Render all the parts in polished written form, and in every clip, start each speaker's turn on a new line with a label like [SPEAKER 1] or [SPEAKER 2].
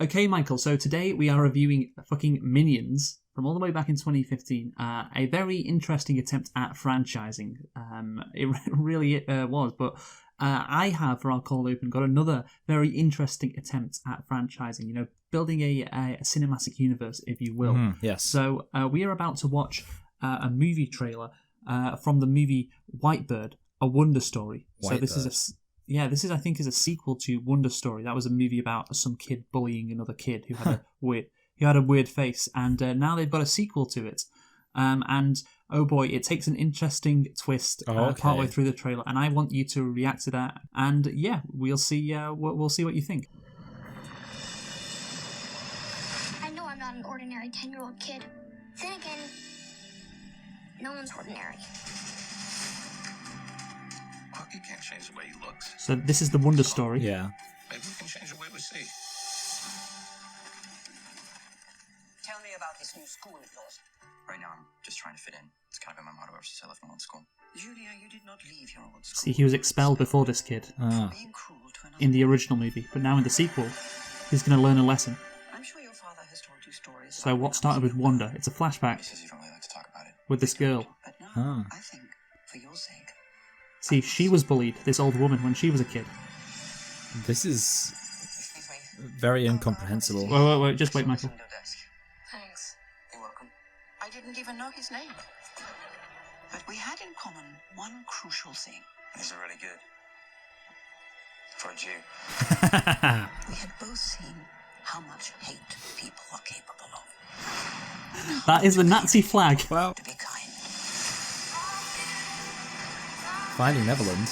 [SPEAKER 1] Okay, Michael, so today we are reviewing fucking Minions from all the way back in 2015. A very interesting attempt at franchising. It really was, but I have, for our cold open, got another very interesting attempt at franchising, building a cinematic universe, if you will.
[SPEAKER 2] Yes.
[SPEAKER 1] So we are about to watch a movie trailer from the movie Whitebird, A Wonder Story. So this is I think, is a sequel to Wonder Story. That was a movie about some kid bullying another kid who had a weird face, and now they've got a sequel to it. And oh boy, it takes an interesting twist partway through the trailer, and I want you to react to that. And yeah, we'll see. We'll see what you think.
[SPEAKER 3] I know I'm not an ordinary 10-year-old kid. Then again, no one's ordinary.
[SPEAKER 4] Well, you can't change the way he looks.
[SPEAKER 1] So this is the Wonder Story.
[SPEAKER 2] Yeah.
[SPEAKER 4] Maybe we can change the way we see.
[SPEAKER 5] Tell me about this new school of yours.
[SPEAKER 6] Right now, I'm just trying to fit in. It's kind of been my motto ever since I left my old school.
[SPEAKER 5] Julia, you did not leave your old school.
[SPEAKER 1] See, he was expelled before this kid
[SPEAKER 5] Being cruel to another
[SPEAKER 1] in the original movie, but now in the sequel, he's going to learn a lesson.
[SPEAKER 5] I'm sure your father has told you stories.
[SPEAKER 1] So what started with Wonder, it's a
[SPEAKER 6] He
[SPEAKER 1] flashback
[SPEAKER 6] says you don't really like to talk about it.
[SPEAKER 1] with this girl.
[SPEAKER 5] But now, I think, for your sake,
[SPEAKER 1] See, she was bullied, this old woman, when she was a kid.
[SPEAKER 2] This is
[SPEAKER 5] excuse me.
[SPEAKER 2] very incomprehensible.
[SPEAKER 1] Wait, just wait, Michael.
[SPEAKER 5] Send your desk.
[SPEAKER 3] Thanks.
[SPEAKER 5] You're welcome. I didn't even know his name. But we had in common one crucial thing.
[SPEAKER 6] These are really good. For a Jew.
[SPEAKER 5] We had both seen how much hate people are capable of.
[SPEAKER 1] That is the Nazi flag.
[SPEAKER 2] Well,
[SPEAKER 5] To be kind.
[SPEAKER 2] Finding Neverland.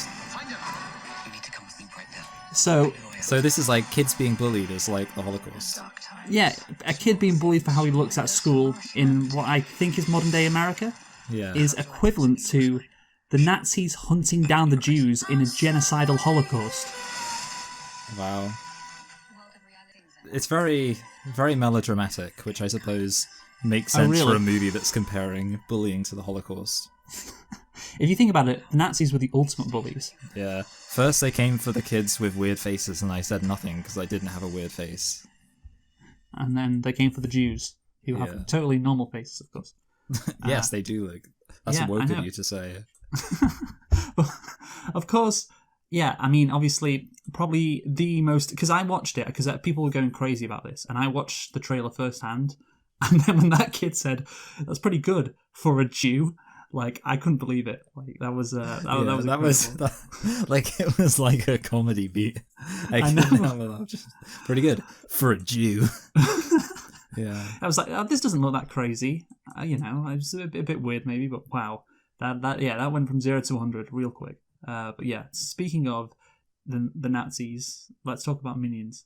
[SPEAKER 6] You need to come with me right now.
[SPEAKER 2] So this is like kids being bullied is like the Holocaust.
[SPEAKER 5] Dark times.
[SPEAKER 1] Yeah, a kid being bullied for how he looks at school in what I think is modern day America
[SPEAKER 2] Yeah.
[SPEAKER 1] is equivalent to the Nazis hunting down the Jews in a genocidal Holocaust.
[SPEAKER 2] Wow. It's very, very melodramatic, which I suppose makes sense
[SPEAKER 1] really?
[SPEAKER 2] for a movie that's comparing bullying to the Holocaust.
[SPEAKER 1] If you think about it, the Nazis were the ultimate bullies.
[SPEAKER 2] Yeah. First they came for the kids with weird faces and I said nothing because I didn't have a weird face.
[SPEAKER 1] And then they came for the Jews, who
[SPEAKER 2] Yeah.
[SPEAKER 1] have totally normal faces, of course.
[SPEAKER 2] Yes, they do look. That's
[SPEAKER 1] yeah,
[SPEAKER 2] woke
[SPEAKER 1] I know.
[SPEAKER 2] of you to say.
[SPEAKER 1] Of course, yeah, I mean, obviously, probably the most... Because I watched it, because people were going crazy about this, and I watched the trailer firsthand, and then when that kid said, that's pretty good for a Jew, like, I couldn't believe it. Like, that was
[SPEAKER 2] like it was like a comedy beat.
[SPEAKER 1] I know.
[SPEAKER 2] Just pretty good for a Jew. Yeah.
[SPEAKER 1] I was like, oh, this doesn't look that crazy. It was a bit weird maybe, but wow. That went from 0 to 100 real quick. But yeah, speaking of the Nazis, let's talk about Minions.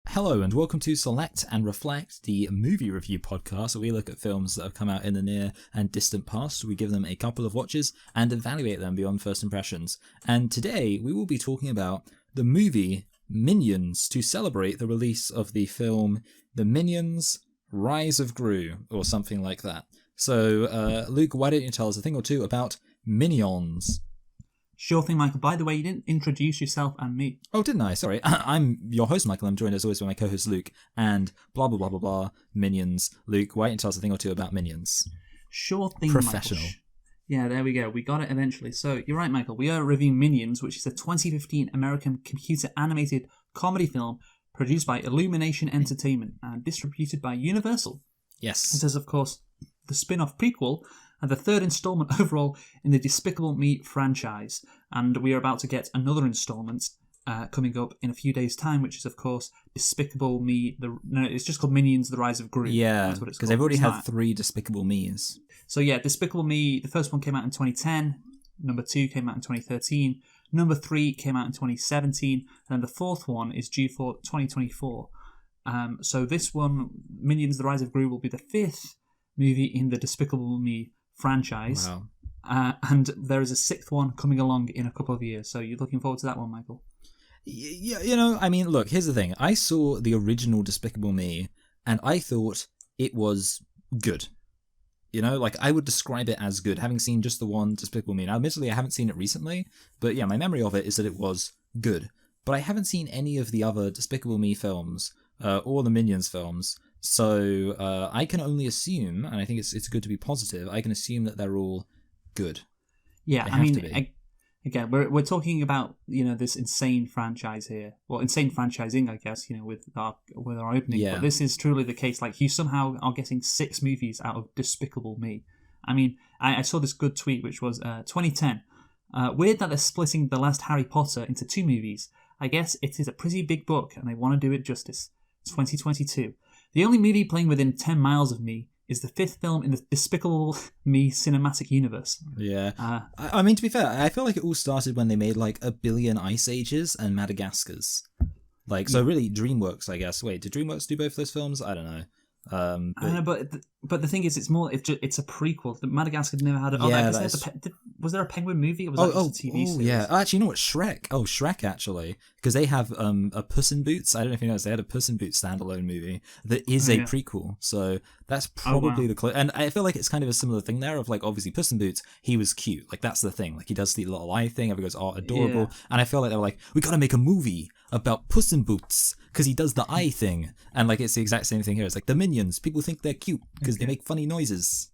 [SPEAKER 2] Hello and welcome to Select and Reflect, the movie review podcast where we look at films that have come out in the near and distant past. We give them a couple of watches and evaluate them beyond first impressions. And today we will be talking about the movie Minions to celebrate the release of the film The Minions Rise of Gru, or something like that. So, Luke, why don't you tell us a thing or two about Minions?
[SPEAKER 1] Sure thing, Michael. By the way, you didn't introduce yourself and me.
[SPEAKER 2] Oh, didn't I? Sorry. I'm your host, Michael. I'm joined as always by my co-host, Luke, and blah, blah, blah, blah, blah, Minions. Luke, why don't you tell us a thing or two about Minions?
[SPEAKER 1] Sure thing,
[SPEAKER 2] Professional.
[SPEAKER 1] Michael. Yeah, there we go. We got it eventually. So, you're right, Michael. We are reviewing Minions, which is a 2015 American computer-animated comedy film produced by Illumination Entertainment and distributed by Universal.
[SPEAKER 2] Yes.
[SPEAKER 1] It is, of course, the spin-off prequel and the third installment overall in the Despicable Me franchise. And we are about to get another installment coming up in a few days' time, which is, of course, Despicable Me... it's just called Minions, The Rise of Gru.
[SPEAKER 2] Yeah, because they've already had 3 Despicable Me's.
[SPEAKER 1] So yeah, Despicable Me, the first one came out in 2010, number 2 came out in 2013, number 3 came out in 2017, and the fourth one is due for 2024. So this one, Minions, The Rise of Gru, will be the 5th movie in the Despicable Me franchise.
[SPEAKER 2] Wow.
[SPEAKER 1] And there is a 6th one coming along in a couple of years. So you're looking forward to that one, Michael?
[SPEAKER 2] Yeah, I mean, look, here's the thing. I saw the original Despicable Me, and I thought it was good. You know, like, I would describe it as good, having seen just the one Despicable Me. Now, admittedly, I haven't seen it recently, but yeah, my memory of it is that it was good. But I haven't seen any of the other Despicable Me films, or the Minions films, so I can only assume, and I think it's good to be positive, I can assume that they're all good.
[SPEAKER 1] Yeah,
[SPEAKER 2] They
[SPEAKER 1] I
[SPEAKER 2] have
[SPEAKER 1] mean,
[SPEAKER 2] to be.
[SPEAKER 1] again, we're talking about, you know, this insane franchise here. Well, insane franchising, I guess, you know, with our opening.
[SPEAKER 2] Yeah.
[SPEAKER 1] But this is truly the case. Like, you somehow are getting 6 movies out of Despicable Me. I mean, I saw this good tweet, which was 2010. Weird that they're splitting the last Harry Potter into 2 movies. I guess it is a pretty big book, and they want to do it justice. 2022. The only movie playing within 10 miles of me is the 5th film in the Despicable Me cinematic universe.
[SPEAKER 2] Yeah. I mean, to be fair, I feel like it all started when they made like 1 billion Ice Ages and Madagascars. Like, so really DreamWorks, I guess. Wait, did DreamWorks do both those films? I don't know.
[SPEAKER 1] I know, but the thing is, it's a prequel. Madagascar never had it.
[SPEAKER 2] Yeah,
[SPEAKER 1] Was there a penguin movie? Or was that just a TV series?
[SPEAKER 2] Yeah. Oh, actually, you know what? Shrek. Oh, Shrek, actually. Because they have a Puss in Boots. I don't know if you noticed, they had a Puss in Boots standalone movie that is a prequel. So that's probably the close. And I feel like it's kind of a similar thing there of, like, obviously Puss in Boots, he was cute. Like, that's the thing. Like, he does the little eye thing. Everyone goes, oh, adorable.
[SPEAKER 1] Yeah.
[SPEAKER 2] And I feel like they were like, we gotta make a movie about Puss in Boots because he does the eye thing. And, like, it's the exact same thing here. It's like the Minions. People think they're cute because they make funny noises.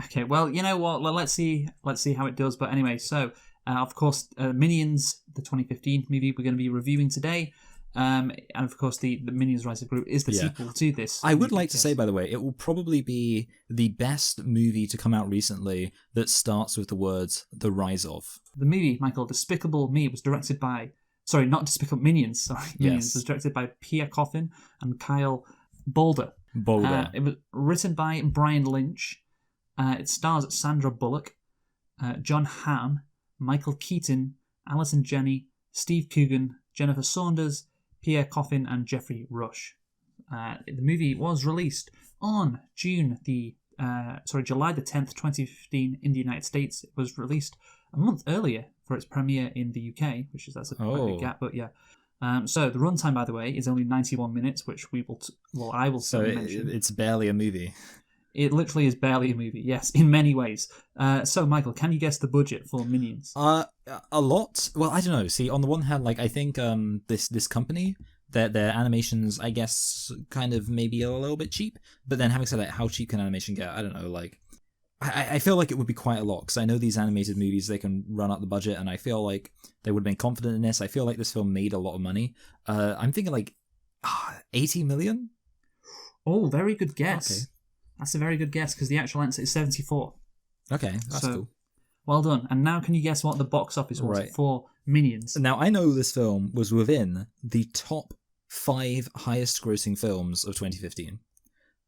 [SPEAKER 1] Okay, well, you know what? Let's see how it does. But anyway, so of course, Minions, the 2015 movie we're going to be reviewing today, and of course, the Minions Rise of Gru is the sequel to this.
[SPEAKER 2] I would like to say, by the way, it will probably be the best movie to come out recently that starts with the words "The Rise of."
[SPEAKER 1] The movie, Michael, Despicable Me, was directed by Minions. Minions was directed by Pierre Coffin and Kyle Boulder. It was written by Brian Lynch. It stars Sandra Bullock, John Hamm, Michael Keaton, Alison Janney, Steve Coogan, Jennifer Saunders, Pierre Coffin, and Jeffrey Rush. The movie was released on July the 10th, 2015 in the United States. It was released a month earlier for its premiere in the UK, that's a quite big gap, but yeah. So the runtime, by the way, is only 91 minutes, which I will mention.
[SPEAKER 2] It's barely a movie.
[SPEAKER 1] It literally is barely a movie, yes, in many ways. So, Michael, can you guess the budget for Minions?
[SPEAKER 2] A lot. Well, I don't know. See, on the one hand, like, I think this company, their animations, I guess, kind of maybe a little bit cheap. But then, having said that, how cheap can animation get? I don't know. Like, I feel like it would be quite a lot because I know these animated movies, they can run up the budget, and I feel like they would have been confident in this. I feel like this film made a lot of money. I'm thinking like 80 million.
[SPEAKER 1] Oh, very good guess.
[SPEAKER 2] Okay.
[SPEAKER 1] That's a very good guess because the actual answer is 74.
[SPEAKER 2] Okay, that's cool.
[SPEAKER 1] Well done. And now can you guess what the box office was for Minions?
[SPEAKER 2] Now, I know this film was within the top 5 highest grossing films of 2015.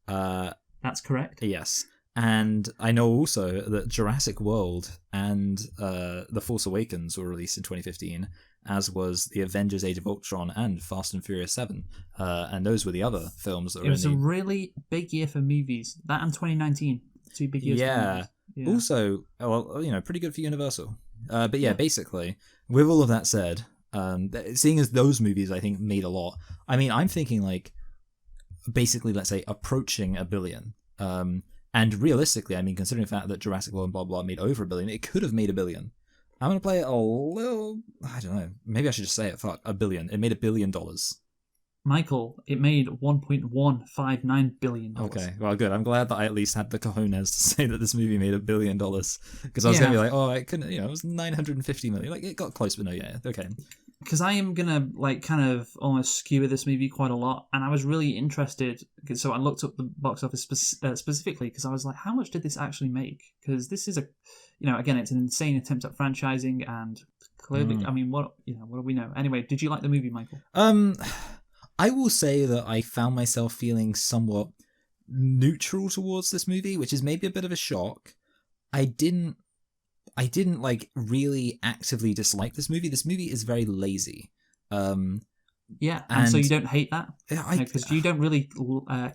[SPEAKER 1] That's correct.
[SPEAKER 2] Yes. And I know also that Jurassic World and The Force Awakens were released in 2015, as was The Avengers Age of Ultron and Fast and Furious 7. And those were the other films that were in
[SPEAKER 1] It was a really big year for movies. That and 2019. 2 big years for movies. Yeah.
[SPEAKER 2] Also, well, pretty good for Universal. But yeah, basically, with all of that said, seeing as those movies, I think, made a lot, I mean, I'm thinking, like, basically, let's say, approaching $1 billion. And realistically, I mean, considering the fact that Jurassic World and blah, blah, made over $1 billion, it could have made $1 billion. I'm going to play it a little... I don't know. Maybe I should just say it. Fuck, $1 billion. It made $1 billion.
[SPEAKER 1] Michael, it made $1.159 billion.
[SPEAKER 2] Okay, well, good. I'm glad that I at least had the cojones to say that this movie made $1 billion. Because I was going to be like, oh, I couldn't, it was $950 million. Like, it got close, but no, yeah, okay.
[SPEAKER 1] Because I am going to, like, kind of almost skewer this movie quite a lot. And I was really interested. So I looked up the box office specifically because I was like, how much did this actually make? Because this is again, it's an insane attempt at franchising and clearly, I mean, what do we know? Anyway, did you like the movie, Michael?
[SPEAKER 2] I will say that I found myself feeling somewhat neutral towards this movie, which is maybe a bit of a shock. I didn't like really actively dislike this movie. This movie is very lazy.
[SPEAKER 1] Yeah, and so you don't hate that? Because you don't really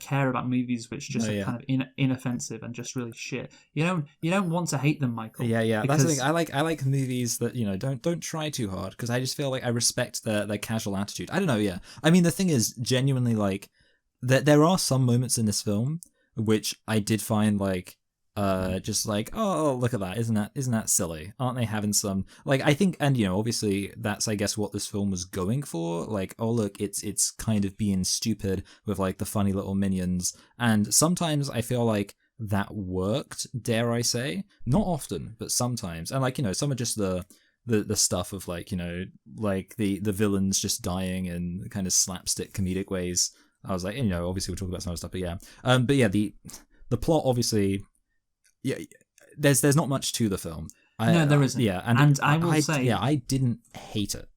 [SPEAKER 1] care about movies which just are kind of inoffensive and just really shit. You don't want to hate them, Michael.
[SPEAKER 2] Yeah. That's the thing. I like movies that don't try too hard because I just feel like I respect their casual attitude. I don't know. Yeah, I mean the thing is genuinely like there are some moments in this film which I did find like just like, oh, look at that, isn't that silly? Aren't they having some, like, I think, and obviously that's, I guess, what this film was going for, like, oh look, it's kind of being stupid with like the funny little minions, and sometimes I feel like that worked, dare I say, not often, but sometimes, and like, some are just the stuff of like, like the villains just dying in kind of slapstick comedic ways. I was like, obviously we'll talk about some other stuff, but yeah, the plot, obviously, yeah, there's not much to the film.
[SPEAKER 1] No, there isn't.
[SPEAKER 2] Yeah,
[SPEAKER 1] and I will say,
[SPEAKER 2] yeah, I didn't hate it.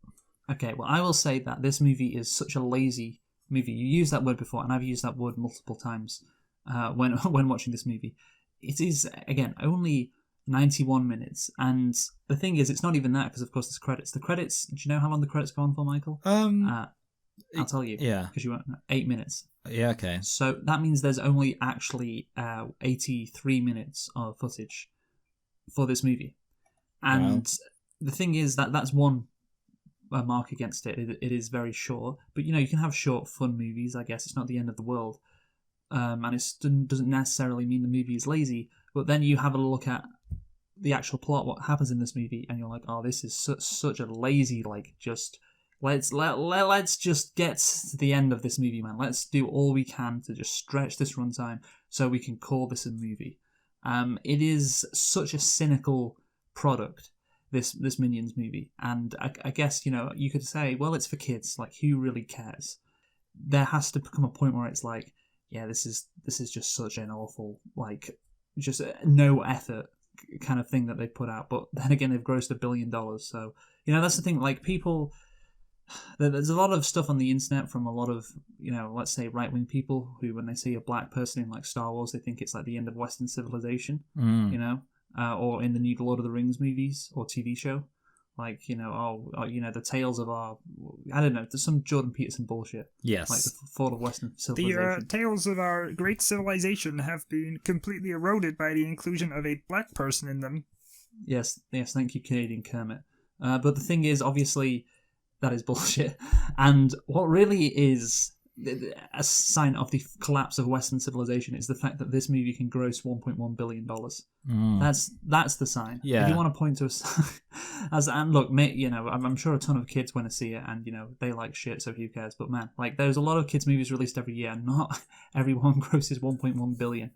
[SPEAKER 1] Okay, well, I will say that this movie is such a lazy movie. You used that word before, and I've used that word multiple times when watching this movie. It is, again, only 91 minutes, and the thing is, it's not even that, because of course there's credits. The credits, do you know how long the credits go on for, Michael? I'll tell you.
[SPEAKER 2] Yeah.
[SPEAKER 1] Because you won't know. 8 minutes.
[SPEAKER 2] Yeah, okay.
[SPEAKER 1] So that means there's only actually 83 minutes of footage for this movie. And the thing is that's one mark against it. It is very short. But, you can have short, fun movies, I guess. It's not the end of the world. And it doesn't necessarily mean the movie is lazy. But then you have a look at the actual plot, what happens in this movie, and you're like, oh, this is such a lazy, like, just... Let's just get to the end of this movie, man. Let's do all we can to just stretch this runtime so we can call this a movie. It is such a cynical product, this Minions movie, and I guess you could say, well, it's for kids. Like, who really cares? There has to become a point where it's like, yeah, this is just such an awful, like, just no effort kind of thing that they put out. But then again, they've grossed $1 billion, so that's the thing. Like, people. There's a lot of stuff on the internet from a lot of, let's say right-wing people who, when they see a black person in like Star Wars, they think it's like the end of Western civilization, or in the new Lord of the Rings movies or TV show, like, the tales of our, I don't know, there's some Jordan Peterson bullshit.
[SPEAKER 2] Yes.
[SPEAKER 1] Like the fall of Western civilization.
[SPEAKER 7] The tales of our great civilization have been completely eroded by the inclusion of a black person in them.
[SPEAKER 1] Yes, thank you, Canadian Kermit. But the thing is, obviously, that is bullshit. And what really is a sign of the collapse of Western civilization is the fact that this movie can gross $1.1 billion. That's the sign.
[SPEAKER 2] Yeah.
[SPEAKER 1] If you want to point to us and look, I'm sure a ton of kids want to see it, and they like shit, so who cares? But man, like, there's a lot of kids movies released every year, and not everyone grosses 1.1 billion.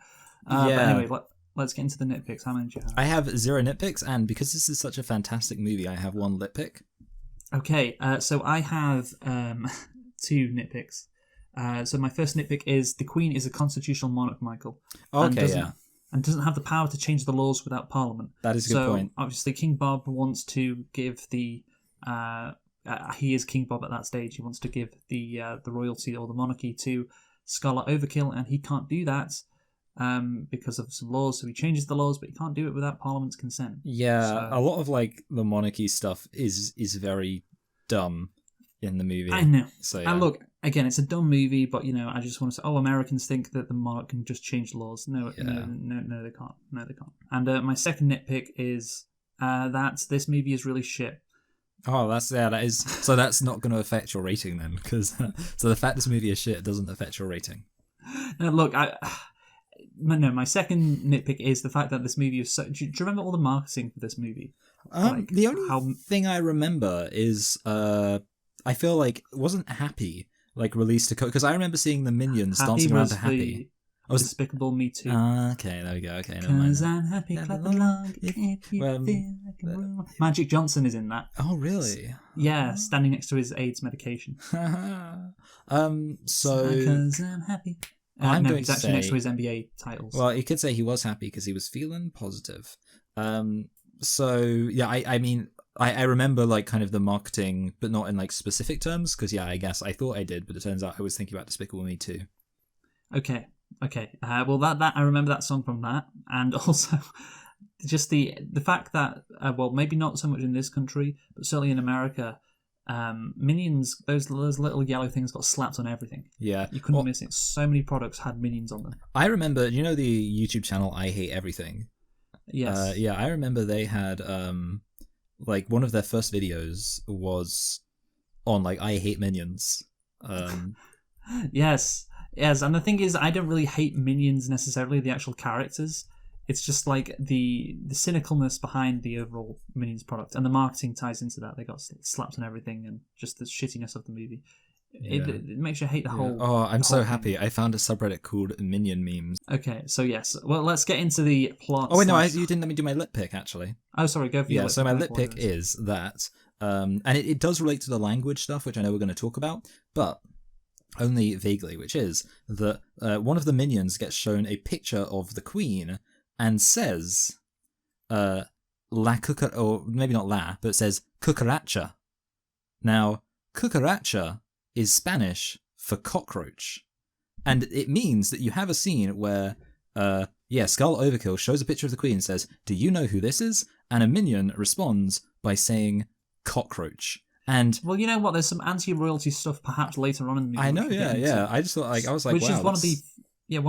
[SPEAKER 1] But anyway, let's get into the nitpicks. How many do you have?
[SPEAKER 2] I have 0 nitpicks, and because this is such a fantastic movie, I have 1 nitpick.
[SPEAKER 1] Okay, so I have 2 nitpicks. So my first nitpick is the Queen is a constitutional monarch, Michael.
[SPEAKER 2] Okay,
[SPEAKER 1] and doesn't have the power to change the laws without Parliament.
[SPEAKER 2] That is a good point.
[SPEAKER 1] Obviously, King Bob wants to give the... he is King Bob at that stage. He wants to give the royalty or the monarchy to Scarlet Overkill, and he can't do that because of some laws. So he changes the laws, but he can't do it without Parliament's consent.
[SPEAKER 2] Yeah, a lot of like the monarchy stuff is very dumb in the movie.
[SPEAKER 1] I know.
[SPEAKER 2] So yeah.
[SPEAKER 1] And look, again, it's a dumb movie, but I just want to say, Americans think that the monarch can just change laws. No, they can't. No, they can't. And my second nitpick is that this movie is really shit.
[SPEAKER 2] Oh, that is. So that's not going to affect your rating then, because so the fact this movie is shit doesn't affect your rating.
[SPEAKER 1] Now, look, my second nitpick is the fact that this movie is so... Do you remember all the marketing for this movie?
[SPEAKER 2] The only thing I remember is I feel like it wasn't Happy like released because I remember seeing the Minions dancing around to Happy.
[SPEAKER 1] Despicable Me Too.
[SPEAKER 2] Okay, there we go. Okay, never mind.
[SPEAKER 1] 'Cause I'm happy, clap along, if you feel like a room. Magic Johnson is in that.
[SPEAKER 2] Oh, really?
[SPEAKER 1] Yeah, standing next to his AIDS medication.
[SPEAKER 2] So...
[SPEAKER 1] Because I'm happy. He's actually next to his NBA titles.
[SPEAKER 2] Well, you could say he was happy because he was feeling positive. So, yeah, I mean, I remember, like, kind of the marketing, but not in, like, specific terms, because, yeah, I guess I thought I did, but it turns out I was thinking about Despicable Me Too.
[SPEAKER 1] Okay. Well, that I remember that song from that, and also just the fact that, well, maybe not so much in this country, but certainly in America, Minions, those little yellow things got slapped on everything.
[SPEAKER 2] Yeah.
[SPEAKER 1] You couldn't miss it. So many products had Minions on them.
[SPEAKER 2] I remember, the YouTube channel I Hate Everything?
[SPEAKER 1] Yes.
[SPEAKER 2] Yeah, I remember they had, like, one of their first videos was on, like, I Hate Minions.
[SPEAKER 1] Yes, and the thing is, I don't really hate Minions necessarily, the actual characters. it's just like the cynicalness behind the overall Minions product, and the marketing ties into that. They got slapped on everything, and just the shittiness of the movie. It makes you hate the whole.
[SPEAKER 2] Oh, I'm so
[SPEAKER 1] whole
[SPEAKER 2] happy!
[SPEAKER 1] thing.
[SPEAKER 2] I found a subreddit called Minion Memes.
[SPEAKER 1] Okay, so yes, well, let's get into the plot.
[SPEAKER 2] Oh wait, no, you didn't let me do my lit pick actually.
[SPEAKER 1] Oh, sorry, go for your
[SPEAKER 2] Yeah,
[SPEAKER 1] lit
[SPEAKER 2] so
[SPEAKER 1] pick.
[SPEAKER 2] my lit pick is that, and it does relate to the language stuff, which I know we're going to talk about, but only vaguely, which is that one of the minions gets shown a picture of the Queen and says, "La cucar," or maybe not la, but it says cucaracha. Now, cucaracha is Spanish for cockroach, and it means that you have a scene where, Scarlet Overkill shows a picture of the Queen and says, "Do you know who this is?" And a minion responds by saying cockroach. And
[SPEAKER 1] well, you know what? There's some anti-royalty stuff perhaps later on in the movie.
[SPEAKER 2] I know, yeah. I just thought, I was like,
[SPEAKER 1] which
[SPEAKER 2] wow,
[SPEAKER 1] is one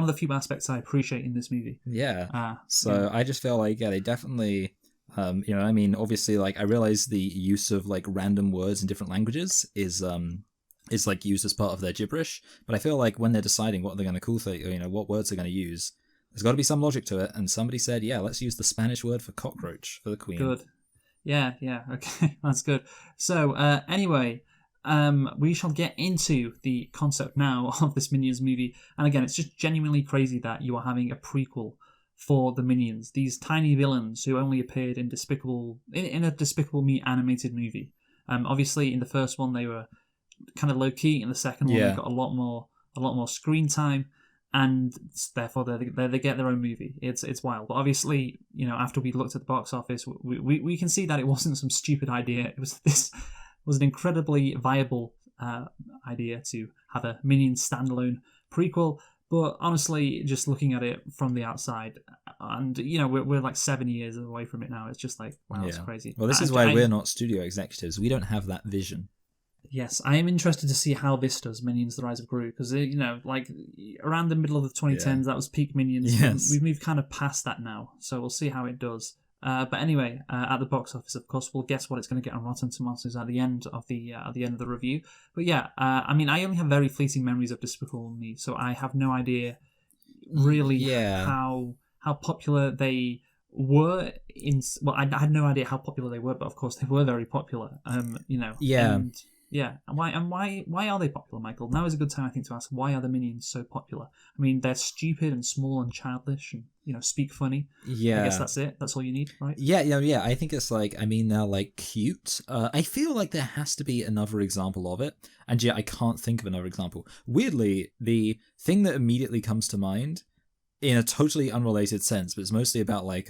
[SPEAKER 1] of the few aspects I appreciate in this movie.
[SPEAKER 2] Yeah. I just feel like, they definitely, obviously, like, I realize the use of like random words in different languages is like used as part of their gibberish, but I feel like when they're deciding what they're going to call what words they're going to use, there's got to be some logic to it. And somebody said, let's use the Spanish word for cockroach for the Queen.
[SPEAKER 1] Good. Yeah, okay, that's good. So, anyway, we shall get into the concept now of this Minions movie. And again, it's just genuinely crazy that you are having a prequel for the Minions, these tiny villains who only appeared in a Despicable Me animated movie. Obviously, in the first one, they were kind of low key. In the second one, they got a lot more screen time, and therefore they get their own movie. It's wild. But obviously, after we looked at the box office, we can see that it wasn't some stupid idea. It was an incredibly viable idea to have a Minions standalone prequel. But honestly, just looking at it from the outside, and we're like 7 years away from it now. It's just like, wow, it's crazy.
[SPEAKER 2] Well, this is why we're not studio executives. We don't have that vision.
[SPEAKER 1] Yes, I am interested to see how this does Minions: The Rise of Gru, because like around the middle of the 2010s, that was peak Minions.
[SPEAKER 2] Yes.
[SPEAKER 1] We've moved kind of past that now, so we'll see how it does. But anyway, at the box office, of course, we'll guess what it's going to get on Rotten Tomatoes at the end of the review. But I only have very fleeting memories of Despicable Me, so I have no idea really how popular they were I had no idea how popular they were, but of course they were very popular. Why are they popular, Michael? Now is a good time, I think, to ask, why are the Minions so popular? I mean, they're stupid and small and childish and, speak funny.
[SPEAKER 2] Yeah.
[SPEAKER 1] I guess that's it. That's all you need, right?
[SPEAKER 2] Yeah. I think it's like, they're like cute. I feel like there has to be another example of it. And I can't think of another example. Weirdly, the thing that immediately comes to mind, in a totally unrelated sense, but it's mostly about like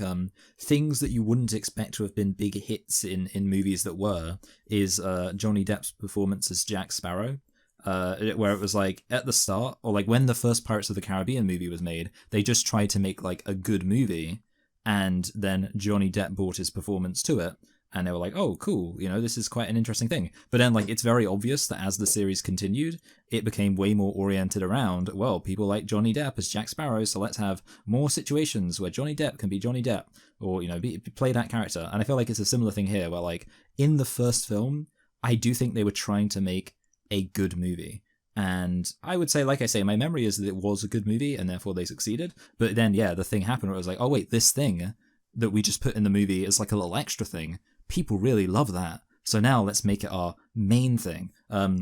[SPEAKER 2] things that you wouldn't expect to have been big hits in movies that were, is Johnny Depp's performance as Jack Sparrow, where it was like at the start, or like when the first Pirates of the Caribbean movie was made, they just tried to make like a good movie, and then Johnny Depp brought his performance to it. And they were like, oh, cool, this is quite an interesting thing. But then, like, it's very obvious that as the series continued, it became way more oriented around, well, people like Johnny Depp as Jack Sparrow, so let's have more situations where Johnny Depp can be Johnny Depp, or, play that character. And I feel like it's a similar thing here, where, like, in the first film, I do think they were trying to make a good movie. And I would say, like I say, my memory is that it was a good movie, and therefore they succeeded. But then, the thing happened where it was like, oh, wait, this thing that we just put in the movie is like a little extra thing. People really love that. So now let's make it our main thing. I would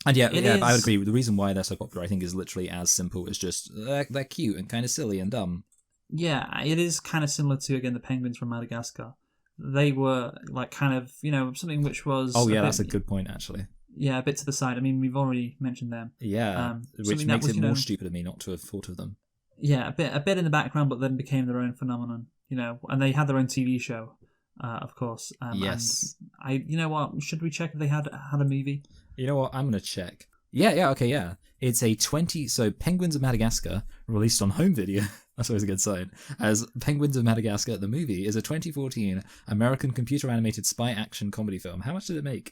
[SPEAKER 2] agree. The reason why they're so popular, I think, is literally as simple as just they're cute and kind of silly and dumb. Yeah,
[SPEAKER 1] it is kind of similar to, again, the penguins from Madagascar. They were like kind of, something which was...
[SPEAKER 2] Oh, yeah, that's a good point, actually.
[SPEAKER 1] Yeah, a bit to the side. I mean, we've already mentioned them.
[SPEAKER 2] Yeah, which makes it more stupid of me not to have thought of them. Yeah, a bit in the background, but then became their own phenomenon, and they had their own TV show. Of course. Yes.
[SPEAKER 1] And you know what? Should we check if they had a movie?
[SPEAKER 2] You know what? I'm gonna check. Yeah. It's a so Penguins of Madagascar, released on home video. That's always a good sign. As Penguins of Madagascar, the movie is a 2014 American computer animated spy action comedy film. How much did it make?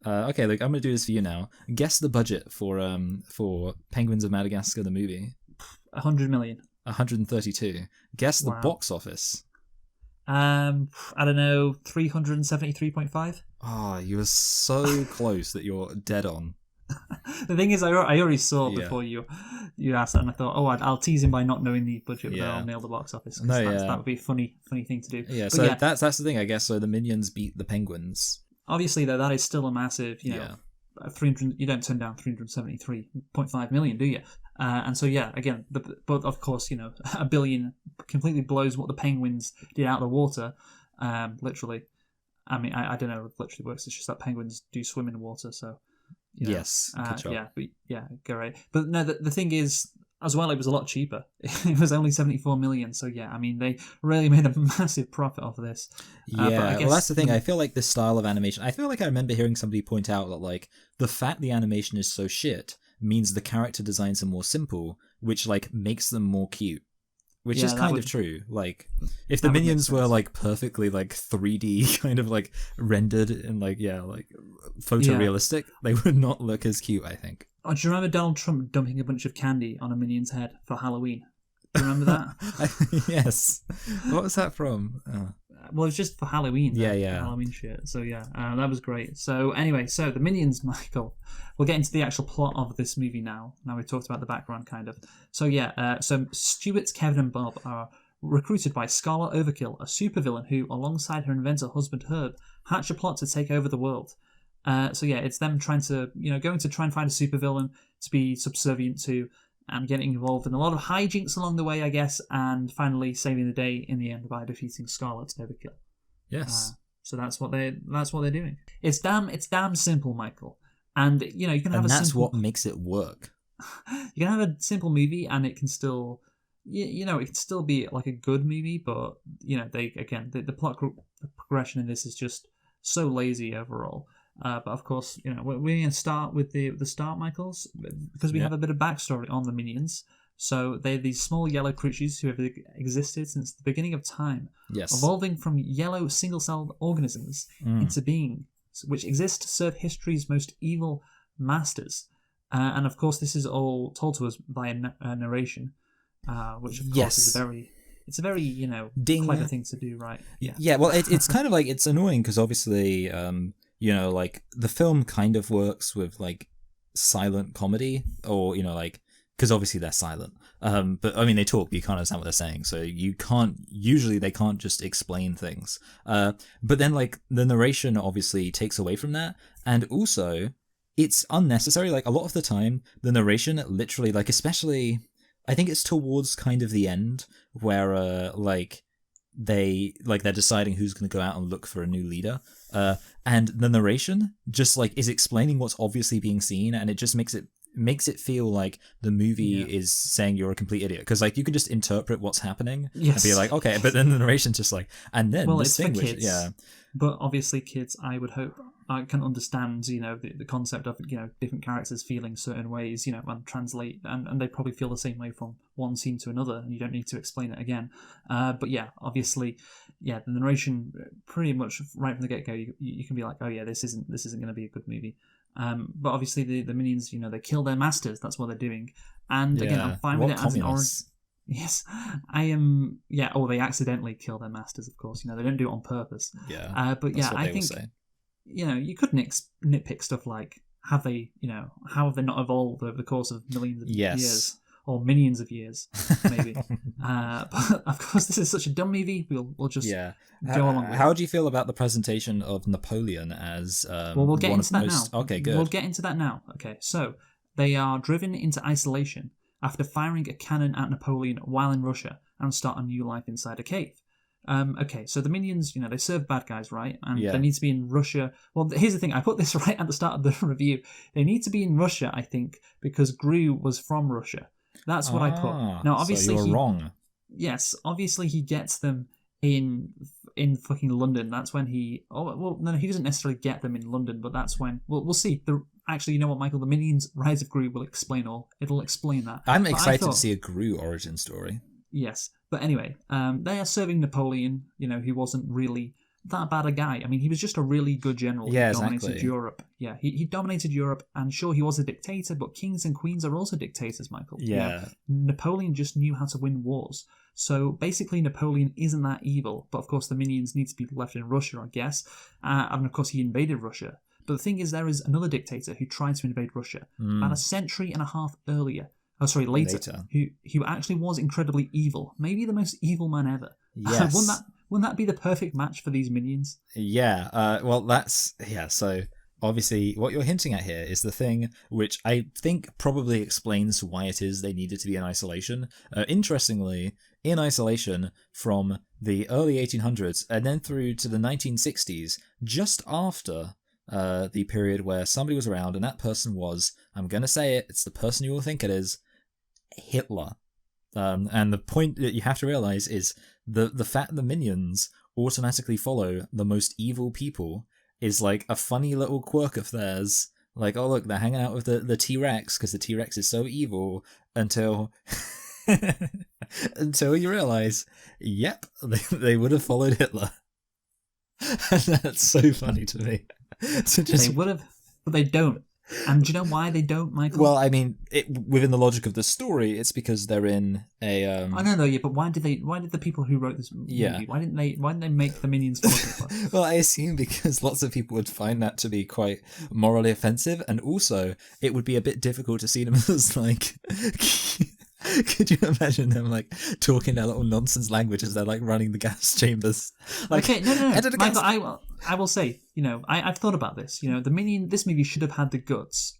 [SPEAKER 2] Okay, look, I'm gonna do this for you now. Guess the budget for Penguins of Madagascar, the movie.
[SPEAKER 1] 100 million.
[SPEAKER 2] 132. Guess the box office.
[SPEAKER 1] I don't know, 373.5?
[SPEAKER 2] Oh, you were so close that you're dead on.
[SPEAKER 1] The thing is, I already saw before you asked that, and I thought, oh, I'll tease him by not knowing the budget, but then I'll nail the box office. That would be a funny thing to do.
[SPEAKER 2] Yeah,
[SPEAKER 1] but
[SPEAKER 2] so that's the thing, I guess. So the Minions beat the Penguins.
[SPEAKER 1] Obviously, though, that is still a massive, 300. You don't turn down 373.5 million, do you? And so again, but of course, $1 billion completely blows what the Penguins did out of the water, literally. I mean, I don't know if it literally works. It's just that penguins do swim in water, so.
[SPEAKER 2] Yes, good job.
[SPEAKER 1] Great. But no, the thing is, as well, it was a lot cheaper. It was only 74 million, so I mean, they really made a massive profit off of this.
[SPEAKER 2] But I guess, that's the thing. I feel like this style of animation, I feel like I remember hearing somebody point out that, like, the fact the animation is so shit means the character designs are more simple, which, like, makes them more cute. Which is kind of true. Like, if the Minions were, like, perfectly, like, 3D kind of, like, rendered and, like, photorealistic, they would not look as cute, I think.
[SPEAKER 1] Oh, do you remember Donald Trump dumping a bunch of candy on a Minion's head for Halloween? Do you remember that?
[SPEAKER 2] Yes. What was that from?
[SPEAKER 1] Well, it was just for Halloween.
[SPEAKER 2] Yeah.
[SPEAKER 1] Halloween shit. So, that was great. So, anyway, the Minions, Michael. We'll get into the actual plot of this movie now. Now we've talked about the background, kind of. So, so Stuart, Kevin, and Bob are recruited by Scarlet Overkill, a supervillain who, alongside her inventor husband Herb, hatch a plot to take over the world. It's them trying to, going to try and find a supervillain to be subservient to, and getting involved in a lot of hijinks along the way, I guess, and finally saving the day in the end by defeating Scarlet Overkill.
[SPEAKER 2] Yes.
[SPEAKER 1] So that's what they're doing. It's damn simple, Michael. And you can have
[SPEAKER 2] that's what makes it work.
[SPEAKER 1] You can have a simple movie, and it can still, it can still be like a good movie, but the plot progression in this is just so lazy overall. But of course, we're going to start with the start, Michaels, because we have a bit of backstory on the Minions. So they're these small yellow creatures who have existed since the beginning of time, evolving from yellow single-celled organisms into beings which exist to serve history's most evil masters. And of course, this is all told to us by a narration, which of course is a very clever thing to do, right?
[SPEAKER 2] Yeah. Well, it's kind of like, it's annoying because obviously. Like the film kind of works with like silent comedy, or because obviously they're silent. But I mean, they talk, but you can't understand what they're saying, so they can't just explain things. But then like the narration obviously takes away from that, and also it's unnecessary. Like a lot of the time, the narration literally, like especially, I think it's towards kind of the end where they're deciding who's going to go out and look for a new leader, and the narration just like is explaining what's obviously being seen, and it just makes it feel like the movie is saying you're a complete idiot, because like you could just interpret what's happening and be like, okay, but then the narration's just like, and then
[SPEAKER 1] it's for kids, but obviously kids, I would hope, can understand the concept of different characters feeling certain ways, and translate, and they probably feel the same way from one scene to another, and you don't need to explain it again. But obviously, the narration pretty much right from the get go, you can be like, oh yeah, this isn't going to be a good movie. But obviously the Minions, they kill their masters. That's what they're doing. And again, I'm fine with it as an origin. Yes, I am. Yeah. Oh, they accidentally kill their masters. Of course, they don't do it on purpose.
[SPEAKER 2] Yeah.
[SPEAKER 1] But I think you could nitpick stuff like, how have they not evolved over the course of millions of years, or millions of years, maybe. But of course, this is such a dumb movie. We'll just go along with it.
[SPEAKER 2] How do you feel about the presentation of Napoleon as
[SPEAKER 1] we'll get into that now.
[SPEAKER 2] Okay, good.
[SPEAKER 1] We'll get into that now. Okay, so they are driven into isolation after firing a cannon at Napoleon while in Russia and start a new life inside a cave. Okay, so the Minions, they serve bad guys, right? And they need to be in Russia. Well, here's the thing. I put this right at the start of the review. They need to be in Russia, I think, because Gru was from Russia. That's what I put. Now, obviously,
[SPEAKER 2] so you're wrong.
[SPEAKER 1] Yes, obviously he gets them in fucking London. That's when he. Oh well, no, he doesn't necessarily get them in London, but that's when. Well, we'll see. Actually, you know what, Michael? The Minions: Rise of Gru will explain all. It'll explain that.
[SPEAKER 2] I'm excited to see a Gru origin story.
[SPEAKER 1] Yes, but anyway, they are serving Napoleon. Who wasn't really that bad a guy. I mean, he was just a really good general.
[SPEAKER 2] Yeah,
[SPEAKER 1] he dominated
[SPEAKER 2] exactly.
[SPEAKER 1] Europe. Yeah, he dominated Europe, and sure, he was a dictator, but kings and queens are also dictators, Michael.
[SPEAKER 2] Yeah.
[SPEAKER 1] Napoleon just knew how to win wars. So basically, Napoleon isn't that evil, but of course, the Minions need to be left in Russia, I guess. And of course, he invaded Russia. But the thing is, there is another dictator who tried to invade Russia about a century and a half later. Who actually was incredibly evil. Maybe the most evil man ever.
[SPEAKER 2] Yes.
[SPEAKER 1] Wouldn't that be the perfect match for these minions?
[SPEAKER 2] Yeah. So obviously what you're hinting at here is the thing which I think probably explains why it is they needed to be in isolation. Interestingly, in isolation from the early 1800s and then through to the 1960s, just after the period where somebody was around, and that person was, I'm going to say it, it's the person you will think it is, Hitler. And the point that you have to realize is the fact the minions automatically follow the most evil people is like a funny little quirk of theirs. Like, oh look, they're hanging out with the T-Rex because the T-Rex is so evil until until you realize, yep, they would have followed Hitler. And that's so funny to me. So
[SPEAKER 1] They would have, but they don't. And do you know why they don't, Michael?
[SPEAKER 2] Well, I mean, within the logic of the story, it's because they're in a.
[SPEAKER 1] I don't know, yeah, but why did the people who wrote this movie?
[SPEAKER 2] Yeah.
[SPEAKER 1] Why didn't they make the minions follow Hitler?
[SPEAKER 2] Well, I assume because lots of people would find that to be quite morally offensive, and also it would be a bit difficult to see them as like. Could you imagine them like talking their little nonsense language as they're like running the gas chambers? Like,
[SPEAKER 1] okay, no. Michael, I will say, I've thought about this. This movie should have had the guts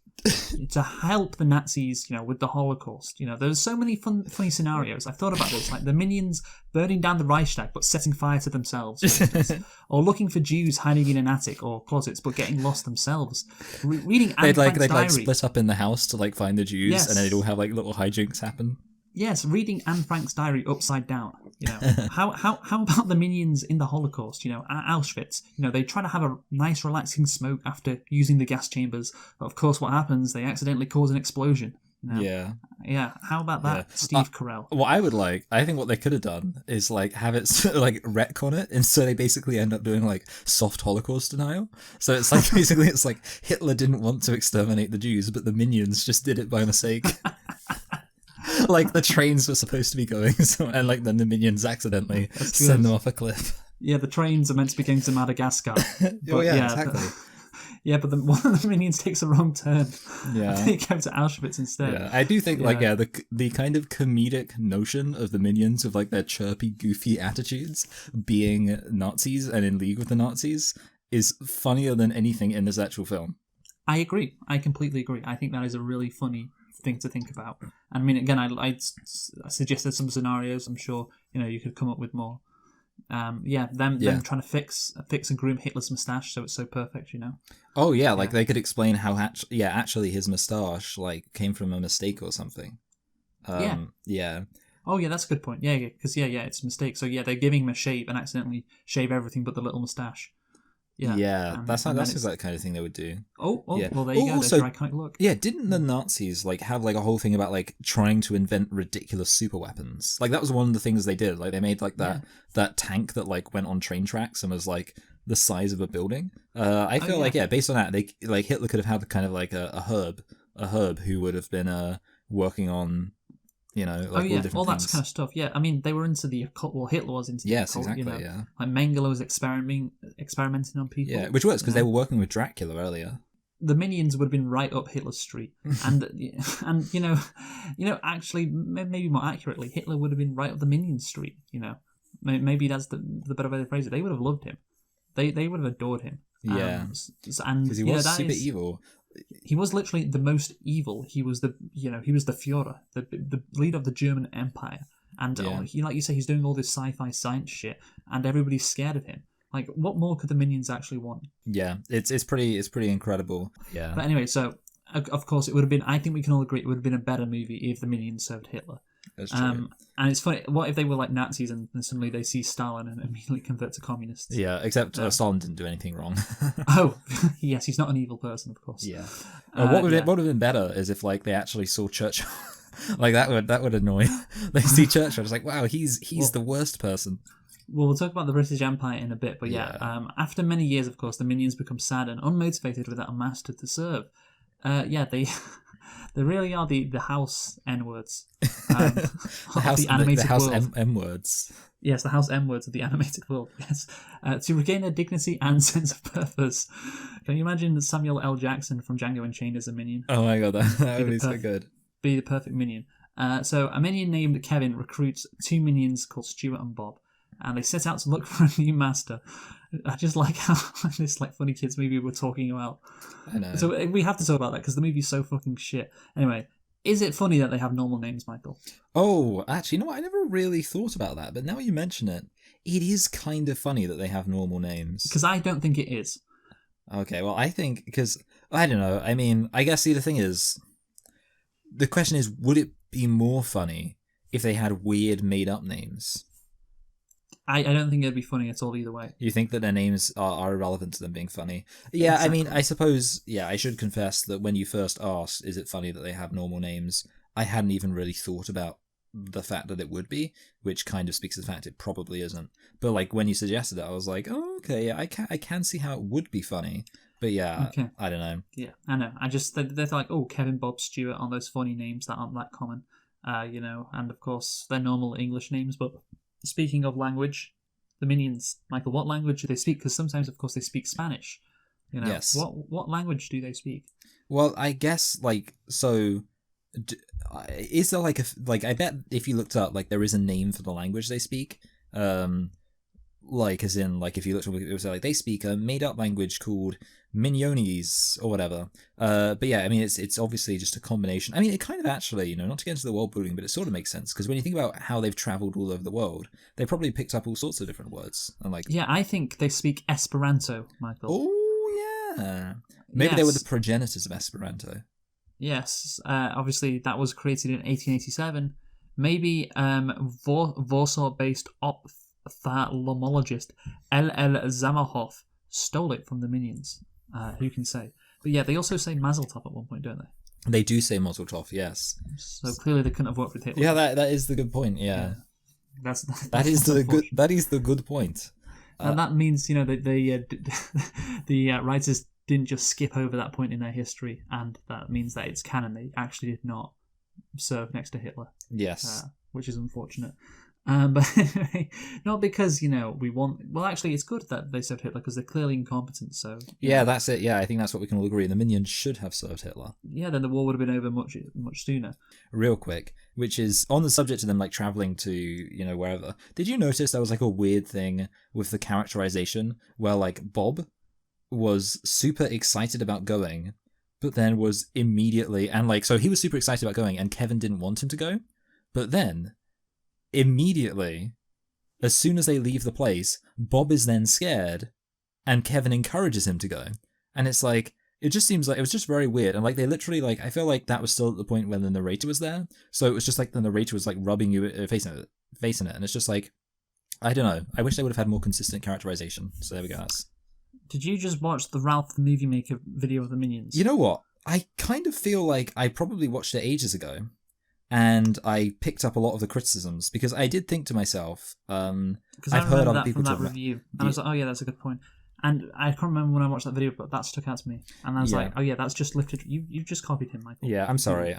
[SPEAKER 1] to help the Nazis, with the Holocaust. There's so many funny scenarios. I've thought about this, like the minions burning down the Reichstag but setting fire to themselves, for instance. Or looking for Jews hiding in an attic or closets but getting lost themselves. Reading Anne Frank's diary.
[SPEAKER 2] Split up in the house to like find the Jews,
[SPEAKER 1] Yes.
[SPEAKER 2] and then they'd all have like little hijinks happen.
[SPEAKER 1] Yes, reading Anne Frank's diary upside down. How about the minions in the Holocaust? At Auschwitz, they try to have a nice, relaxing smoke after using the gas chambers, but of course, what happens? They accidentally cause an explosion.
[SPEAKER 2] Yeah.
[SPEAKER 1] Yeah. How about that, Steve Carell?
[SPEAKER 2] What I think what they could have done is like have it like retcon it, and so they basically end up doing like soft Holocaust denial. So it's like basically it's like Hitler didn't want to exterminate the Jews, but the minions just did it by mistake. Like the trains were supposed to be going, and like then the minions accidentally send them off a cliff.
[SPEAKER 1] Yeah, the trains are meant to be going to Madagascar.
[SPEAKER 2] Exactly.
[SPEAKER 1] Yeah, but one of the minions takes a wrong turn.
[SPEAKER 2] Yeah,
[SPEAKER 1] they go to Auschwitz instead.
[SPEAKER 2] Yeah, I do think the kind of comedic notion of the minions with like their chirpy, goofy attitudes being Nazis and in league with the Nazis is funnier than anything in this actual film.
[SPEAKER 1] I agree. I completely agree. I think that is a really funny thing to think about. And I mean, again, I suggested some scenarios. I'm sure you could come up with more. Them trying to fix and groom Hitler's moustache so it's so perfect.
[SPEAKER 2] Oh yeah, like they could explain how actually his moustache like came from a mistake or something. Yeah.
[SPEAKER 1] Oh yeah, that's a good point. Yeah, because it's a mistake. So yeah, they're giving him a shave and accidentally shave everything but the little moustache. Yeah,
[SPEAKER 2] that's that kind of thing they would do.
[SPEAKER 1] Yeah. Well, there you go.
[SPEAKER 2] Also,
[SPEAKER 1] there's your iconic look.
[SPEAKER 2] Yeah, didn't the Nazis like have like a whole thing about like trying to invent ridiculous super weapons? Like that was one of the things they did. Like they made like that tank that like went on train tracks and was like the size of a building. I feel like based on that, they like Hitler could have had kind of like a herb who would have been working on. All that kind of stuff.
[SPEAKER 1] Yeah, I mean, they were into the occult. Well, Hitler was into the occult.
[SPEAKER 2] Exactly. Yeah,
[SPEAKER 1] like Mengele was experimenting on people.
[SPEAKER 2] Yeah, which works because they were working with Dracula earlier.
[SPEAKER 1] The minions would have been right up Hitler's street, and actually, maybe more accurately, Hitler would have been right up the minions' street. Maybe that's the better way to phrase it. They would have loved him. They would have adored him.
[SPEAKER 2] Yeah,
[SPEAKER 1] and
[SPEAKER 2] because he was super evil.
[SPEAKER 1] He was literally the most evil. He was the Führer, the leader of the German Empire, and like you say, he's doing all this sci-fi science shit, and everybody's scared of him. Like, what more could the minions actually want?
[SPEAKER 2] Yeah, it's pretty incredible. Yeah.
[SPEAKER 1] But anyway, so of course it would have been. I think we can all agree it would have been a better movie if the minions served Hitler.
[SPEAKER 2] That's true.
[SPEAKER 1] And it's funny. What if they were like Nazis and suddenly they see Stalin and immediately convert to communists?
[SPEAKER 2] Yeah, except Stalin didn't do anything wrong.
[SPEAKER 1] Oh, yes, he's not an evil person, of course.
[SPEAKER 2] Yeah. What would have been better is if like they actually saw Churchill. Like that would annoy. They see Churchill, it's like, wow, he's the worst person.
[SPEAKER 1] Well, we'll talk about the British Empire in a bit, but after many years, of course, the minions become sad and unmotivated without a master to serve. They They really are the house N-words.
[SPEAKER 2] The
[SPEAKER 1] animated
[SPEAKER 2] house
[SPEAKER 1] world.
[SPEAKER 2] M-words.
[SPEAKER 1] Yes, the house M-words of the animated world, yes. To regain their dignity and sense of purpose. Can you imagine Samuel L. Jackson from Django Unchained as a minion?
[SPEAKER 2] Oh my god, that would be so good.
[SPEAKER 1] Be the perfect minion. So a minion named Kevin recruits 2 minions called Stuart and Bob, and they set out to look for a new master. I just like how this funny kids movie we're talking about.
[SPEAKER 2] I know.
[SPEAKER 1] So we have to talk about that because the movie's so fucking shit. Anyway, is it funny that they have normal names, Michael?
[SPEAKER 2] Oh, actually, you know what? I never really thought about that, but now you mention it, it is kind of funny that they have normal names.
[SPEAKER 1] Because I don't think it is.
[SPEAKER 2] Okay, well, I think, because, I don't know, I mean, I guess the thing is, the question is, would it be more funny if they had weird made-up names?
[SPEAKER 1] I don't think it'd be funny at all either way.
[SPEAKER 2] You think that their names are irrelevant to them being funny? Yeah, exactly. I mean, I suppose, I should confess that when you first asked, is it funny that they have normal names, I hadn't even really thought about the fact that it would be, which kind of speaks to the fact it probably isn't. But when you suggested it, I was like, oh, okay, yeah, I can see how it would be funny. But yeah, okay. I don't know.
[SPEAKER 1] Yeah, I know. I just, they're like, oh, Kevin, Bob, Stuart, on those funny names that aren't that common, and of course, they're normal English names. But speaking of language, the minions, Michael, what language do they speak? Because sometimes, of course, they speak Spanish.
[SPEAKER 2] Yes.
[SPEAKER 1] What language do they speak?
[SPEAKER 2] Well, I guess, so... is there I bet if you looked up, there is a name for the language they speak, as in, if you looked up, it was they speak a made-up language called Minionese or whatever, but yeah, I mean, it's obviously just a combination. I mean, it kind of actually, not to get into the world building, but it sort of makes sense, because when you think about how they've travelled all over the world, they probably picked up all sorts of different words, and yeah,
[SPEAKER 1] I think they speak Esperanto, Michael.
[SPEAKER 2] Oh, yeah. Maybe they were the progenitors of Esperanto.
[SPEAKER 1] Yes, obviously that was created in 1887. Maybe Warsaw-based ophthalmologist L.L. Zamenhof stole it from the Minions. Who can say? But yeah, they also say Mazel Tov at one point, don't they?
[SPEAKER 2] They do say Mazel Tov, yes.
[SPEAKER 1] So clearly they couldn't have worked with Hitler.
[SPEAKER 2] Yeah, that is the good point. Yeah,
[SPEAKER 1] that is
[SPEAKER 2] the good point.
[SPEAKER 1] And that means the writers didn't just skip over that point in their history, and that means that it's canon. They actually did not serve next to Hitler.
[SPEAKER 2] Yes.
[SPEAKER 1] Which is unfortunate. But anyway, not because, we want... Well, actually, it's good that they served Hitler, because they're clearly incompetent, so...
[SPEAKER 2] Yeah, that's it. Yeah, I think that's what we can all agree. The Minions should have served Hitler.
[SPEAKER 1] Yeah, then the war would have been over much sooner.
[SPEAKER 2] Real quick, which is, on the subject of them, travelling to, wherever, did you notice there was, a weird thing with the characterization, where, Bob was super excited about going, but then was immediately, and so he was super excited about going, and Kevin didn't want him to go, but then immediately, as soon as they leave the place, Bob is then scared, and Kevin encourages him to go, and it's it just seems it was just very weird, and they literally I feel that was still at the point when the narrator was there, so it was just the narrator was rubbing you facing it, and it's just I don't know, I wish they would have had more consistent characterization. So there we go.
[SPEAKER 1] Did you just watch the Ralph the Movie Maker video of the Minions?
[SPEAKER 2] You know what? I kind of feel I probably watched it ages ago, and I picked up a lot of the criticisms, because I did think to myself,
[SPEAKER 1] because I've heard other people talk about review, and I was like, oh yeah, that's a good point. And I can't remember when I watched that video, but that stuck out to me. And I was like, oh yeah, that's just lifted. You just copied him, Michael.
[SPEAKER 2] Yeah, I'm sorry.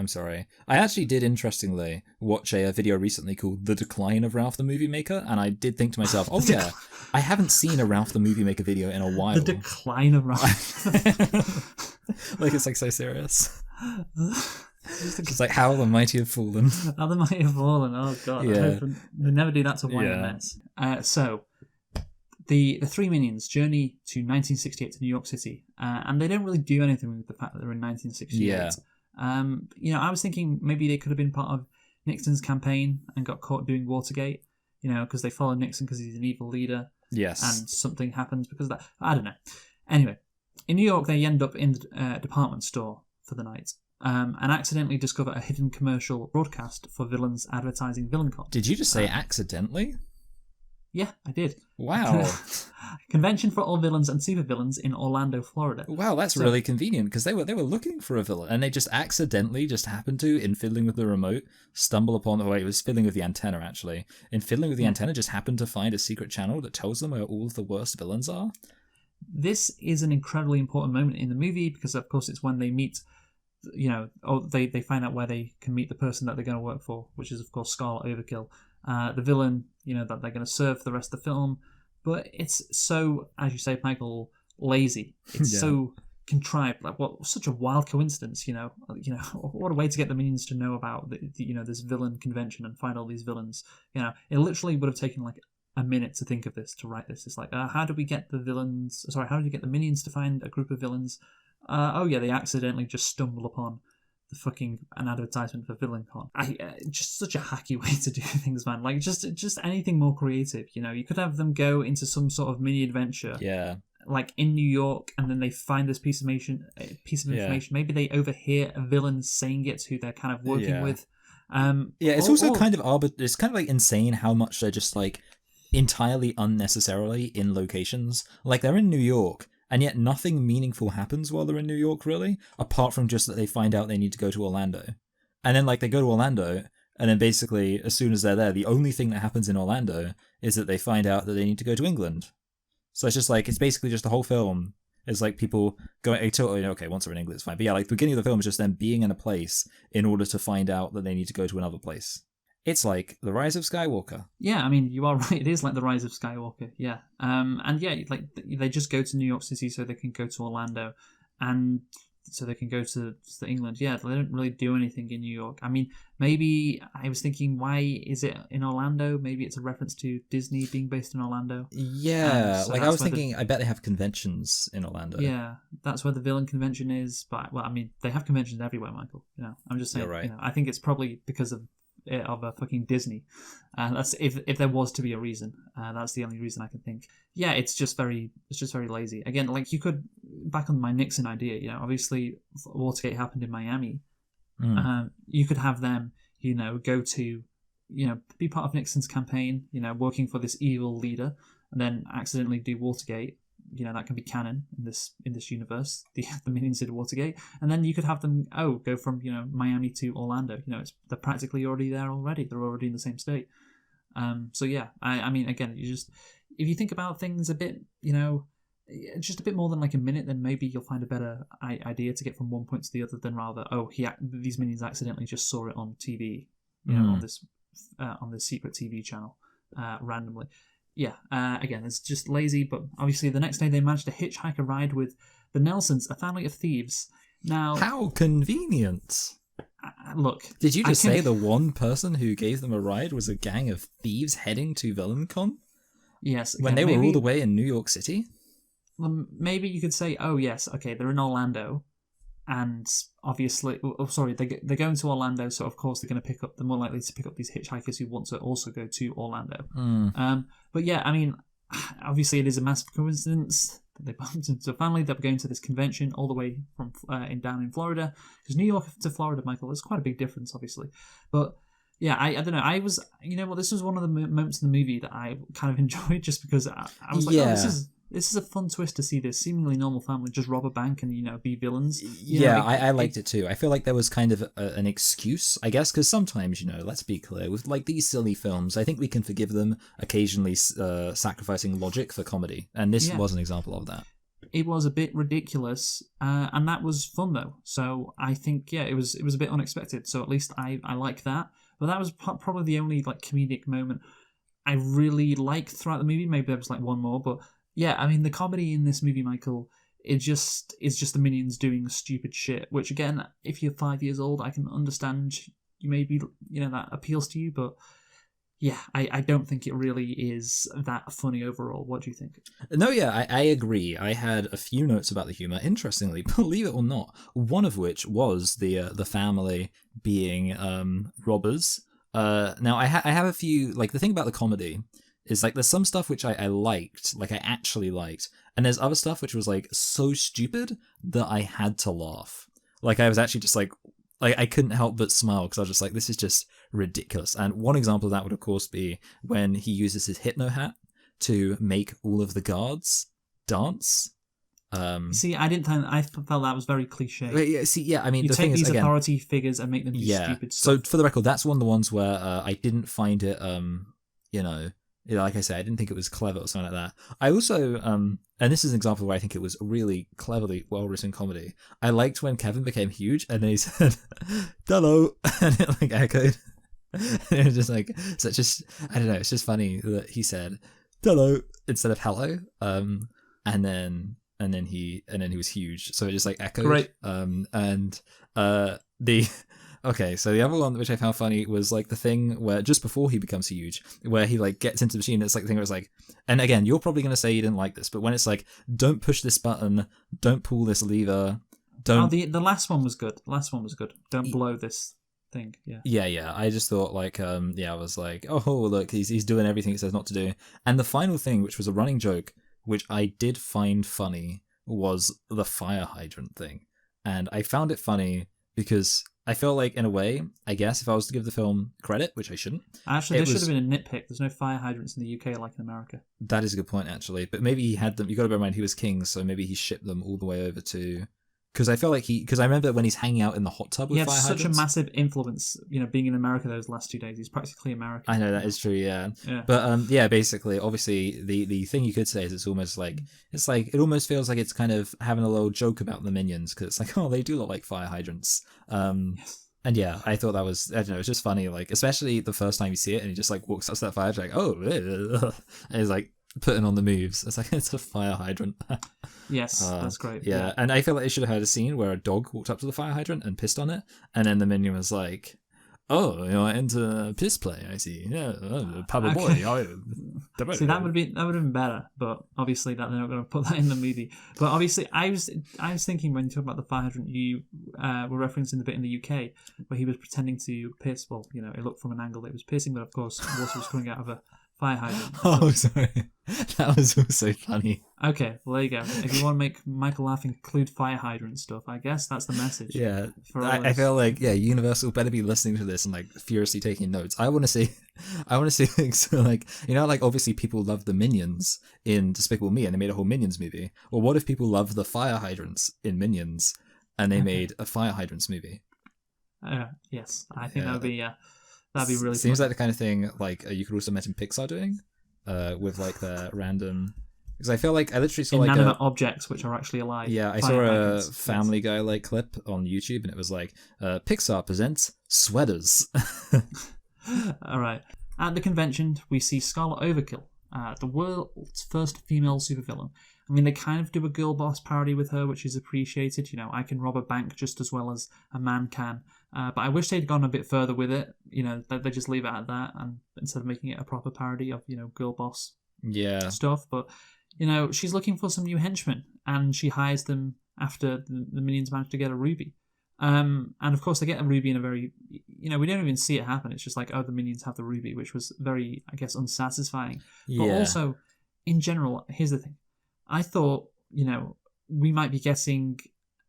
[SPEAKER 2] I actually did, interestingly, watch a video recently called The Decline of Ralph the Movie Maker, and I did think to myself, oh yeah, I haven't seen a Ralph the Movie Maker video in a while.
[SPEAKER 1] The Decline of Ralph.
[SPEAKER 2] It's so serious. It's how the mighty have fallen.
[SPEAKER 1] How the mighty have fallen, oh god.
[SPEAKER 2] Yeah.
[SPEAKER 1] I hope they never do that to YMS. So... The three Minions journey to 1968 to New York City, and they don't really do anything with the fact that they're in 1968.
[SPEAKER 2] Yeah.
[SPEAKER 1] I was thinking maybe they could have been part of Nixon's campaign and got caught doing Watergate, because they followed Nixon because he's an evil leader.
[SPEAKER 2] Yes.
[SPEAKER 1] And something happens because of that. I don't know. Anyway, in New York, they end up in the department store for the night. And accidentally discover a hidden commercial broadcast for villains advertising villain cons.
[SPEAKER 2] Did you just say accidentally?
[SPEAKER 1] Yeah, I did.
[SPEAKER 2] Wow.
[SPEAKER 1] Convention for all villains and supervillains in Orlando, Florida.
[SPEAKER 2] Wow, that's really convenient, because they were looking for a villain, and they just accidentally happened to, in fiddling with the remote, stumble upon... Oh, wait, it was fiddling with the antenna, actually. In fiddling with the antenna, just happened to find a secret channel that tells them where all of the worst villains are.
[SPEAKER 1] This is an incredibly important moment in the movie, because, of course, it's when they meet or they find out where they can meet the person that they're going to work for, which is of course Scarlet Overkill, the villain, that they're going to serve for the rest of the film. But it's so, as you say, Michael, lazy. It's so contrived. Like, what such a wild coincidence, what a way to get the Minions to know about this villain convention and find all these villains. It literally would have taken like a minute to think of this, to write this. It's like, how do we get the Minions to find a group of villains? They accidentally just stumble upon an advertisement for VillainCon. Just such a hacky way to do things, man. Like, just anything more creative. You could have them go into some sort of mini adventure.
[SPEAKER 2] Yeah.
[SPEAKER 1] Like in New York, and then they find this piece of information. Maybe they overhear a villain saying it, who they're kind of working with.
[SPEAKER 2] It's also kind of it's kind of like insane how much they're just like entirely unnecessarily in locations. Like, they're in New York, and yet nothing meaningful happens while they're in New York, really, apart from just that they find out they need to go to Orlando. And then, like, they go to Orlando, and then basically, as soon as they're there, the only thing that happens in Orlando is that they find out that they need to go to England. So it's just like, it's basically just the whole film is like people going, okay, once they're in England, it's fine. But yeah, like, the beginning of the film is just them being in a place in order to find out that they need to go to another place. It's like The Rise of Skywalker.
[SPEAKER 1] Yeah, I mean, you are right. It is like The Rise of Skywalker, yeah. And yeah, like, they just go to New York City so they can go to Orlando, and so they can go to England. Yeah, they don't really do anything in New York. I mean, maybe I was thinking, why is it in Orlando? Maybe it's a reference to Disney being based in Orlando.
[SPEAKER 2] Yeah, so like, I was thinking, I bet they have conventions in Orlando.
[SPEAKER 1] Yeah, that's where the villain convention is. But, well, I mean, they have conventions everywhere, Michael. I'm just saying.
[SPEAKER 2] You're right.
[SPEAKER 1] I think it's probably because of a fucking Disney. That's if there was to be a reason. That's the only reason I can think. Yeah, it's just very lazy. Again, like, you could, back on my Nixon idea, obviously Watergate happened in Miami. You could have them, go to, be part of Nixon's campaign, working for this evil leader, and then accidentally do Watergate. That can be canon in this universe. The Minions did Watergate, and then you could have them go from Miami to Orlando. They're practically already there already. They're already in the same state. So yeah, I mean, again, if you think about things a bit, just a bit more than like a minute, then maybe you'll find a better idea to get from one point to the other than rather, these Minions accidentally just saw it on TV, on this secret TV channel randomly. Yeah, again, it's just lazy, but obviously the next day they managed to hitchhike a ride with the Nelsons, a family of thieves. Now,
[SPEAKER 2] how convenient.
[SPEAKER 1] Look,
[SPEAKER 2] did you just say the one person who gave them a ride was a gang of thieves heading to VillainCon?
[SPEAKER 1] Yes. Again,
[SPEAKER 2] when they were all the way in New York City?
[SPEAKER 1] Well, maybe you could say, oh yes, okay, they're in Orlando, and obviously, they're going to Orlando, so of course they're more likely to pick up these hitchhikers who want to also go to Orlando. But yeah, I mean, obviously it is a massive coincidence that they bumped into a family that were going to this convention all the way from down in Florida, because New York to Florida, Michael, there's quite a big difference, obviously. But yeah, I don't know. I was, this was one of the moments in the movie that I kind of enjoyed, just because I was like, this is a fun twist to see this seemingly normal family just rob a bank and, be villains.
[SPEAKER 2] I liked it too. I feel like there was kind of an excuse, I guess, because sometimes, let's be clear, with like these silly films, I think we can forgive them occasionally sacrificing logic for comedy. And this was an example of that.
[SPEAKER 1] It was a bit ridiculous, and that was fun though. So I think, it was a bit unexpected. So at least I like that. But that was probably the only like comedic moment I really liked throughout the movie. Maybe there was like one more, but yeah, I mean, the comedy in this movie, Michael, is just the Minions doing stupid shit, which, again, if you're 5 years old, I can understand you maybe, that appeals to you, but yeah, I don't think it really is that funny overall. What do you think?
[SPEAKER 2] No, yeah, I agree. I had a few notes about the humor. Interestingly, believe it or not, one of which was the family being robbers. Now, I have a few, like, the thing about the comedy is, like, there's some stuff which I liked, like, I actually liked, and there's other stuff which was, like, so stupid that I had to laugh. Like, I was actually just, like I couldn't help but smile, because I was just like, this is just ridiculous. And one example of that would, of course, be when he uses his hypno hat to make all of the guards dance.
[SPEAKER 1] See, I felt that was very cliche.
[SPEAKER 2] I mean,
[SPEAKER 1] you
[SPEAKER 2] the
[SPEAKER 1] take
[SPEAKER 2] thing
[SPEAKER 1] these
[SPEAKER 2] is, again,
[SPEAKER 1] authority figures and make them do stupid stuff.
[SPEAKER 2] So, for the record, that's one of the ones where I didn't find it, like I said, I didn't think it was clever or something like that. I also, and this is an example where I think it was really cleverly well-written comedy. I liked when Kevin became huge and then he said, "Hello," and it like echoed. It was just like such a, I don't know, it's just funny that he said "hello" instead of "hello," and then he was huge, so it just like echoed.
[SPEAKER 1] Great.
[SPEAKER 2] Okay, so the other one which I found funny was like the thing where just before he becomes huge, where he like gets into the machine. It's like the thing where it's like, and again, you're probably gonna say you didn't like this, but when it's like, don't push this button, don't pull this lever, don't.
[SPEAKER 1] Oh, the last one was good. The last one was good. Don't blow this thing. Yeah.
[SPEAKER 2] Yeah. I just thought like, I was like, oh look, he's doing everything he says not to do. And the final thing, which was a running joke, which I did find funny, was the fire hydrant thing, and I found it funny because I felt like, in a way, I guess, if I was to give the film credit, which I shouldn't.
[SPEAKER 1] Actually, there should have been a nitpick. There's no fire hydrants in the UK like in America.
[SPEAKER 2] That is a good point, actually. But maybe he had them. You got to bear in mind he was king, so maybe he shipped them all the way over to. Because I felt like because I remember when he's hanging out in the hot tub with fire hydrants. He had
[SPEAKER 1] such a massive influence, being in America those last 2 days. He's practically American.
[SPEAKER 2] I know, that is true, yeah. But basically, obviously, the thing you could say is it almost feels like it's kind of having a little joke about the minions, because it's like, oh, they do look like fire hydrants.
[SPEAKER 1] Yes.
[SPEAKER 2] And yeah, I thought that was, I don't know, it's just funny, like, especially the first time you see it and he just like walks up to that fire, like, oh, and he's like putting on the moves. It's like, it's a fire hydrant.
[SPEAKER 1] Yes, that's great.
[SPEAKER 2] Yeah, and I feel like they should have had a scene where a dog walked up to the fire hydrant and pissed on it, and then the minion was like, oh, you're into piss play, I see. Yeah, Papa boy.
[SPEAKER 1] See, that would have been better, but obviously that they're not going to put that in the movie. But obviously, I was thinking when you talk about the fire hydrant, you were referencing the bit in the UK where he was pretending to piss. Well, it looked from an angle that it was pissing, but of course, water was coming out of a fire hydrant.
[SPEAKER 2] Oh, sorry. That was also funny.
[SPEAKER 1] Okay, well, there you go. If you want to make Michael laugh, include fire hydrant stuff. I guess that's the message.
[SPEAKER 2] Yeah. I feel like, Universal better be listening to this and like furiously taking notes. I want to see things so like, like obviously people love the Minions in Despicable Me and they made a whole Minions movie. Well, what if people love the fire hydrants in Minions and they made a fire hydrants movie?
[SPEAKER 1] Yes. I think that'd be really
[SPEAKER 2] seems
[SPEAKER 1] fun.
[SPEAKER 2] like the kind of thing like you could also imagine Pixar doing with like their random, because I feel like I literally saw
[SPEAKER 1] inanimate objects which are actually alive.
[SPEAKER 2] Yeah, I saw a Family Guy like clip on YouTube and it was like Pixar presents sweaters.
[SPEAKER 1] All right. At the convention, we see Scarlet Overkill, the world's first female supervillain. I mean, they kind of do a girl boss parody with her, which is appreciated. I can rob a bank just as well as a man can. But I wish they'd gone a bit further with it. They just leave it at that, and instead of making it a proper parody of girl boss stuff. But she's looking for some new henchmen, and she hires them after the Minions manage to get a ruby. And of course, they get a ruby in a very, we don't even see it happen. It's just like, oh, the Minions have the ruby, which was very, I guess, unsatisfying. But also, in general, here's the thing. I thought, we might be getting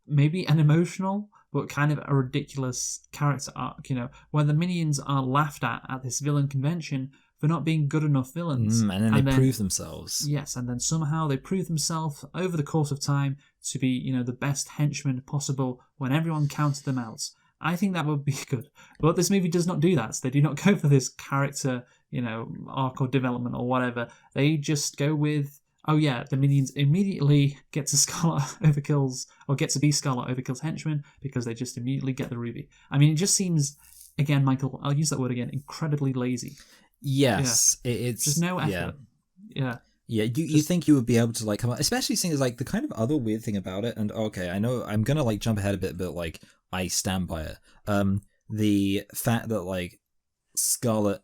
[SPEAKER 1] maybe an emotional but kind of a ridiculous character arc, where the Minions are laughed at this villain convention for not being good enough villains.
[SPEAKER 2] And then they prove themselves.
[SPEAKER 1] Yes, and then somehow they prove themselves over the course of time to be, the best henchmen possible when everyone counted them out. I think that would be good. But this movie does not do that. So they do not go for this character, arc or development or whatever. They just go with, oh yeah, the Minions immediately get to get to be Scarlet Overkill's henchmen because they just immediately get the ruby. I mean, it just seems, again, Michael, I'll use that word again, incredibly lazy.
[SPEAKER 2] Yes, it's
[SPEAKER 1] just no effort. Yeah.
[SPEAKER 2] Yeah, you think you would be able to like come up, especially seeing as like the kind of other weird thing about it, and okay, I know I'm gonna like jump ahead a bit, but like I stand by it. The fact that like Scarlet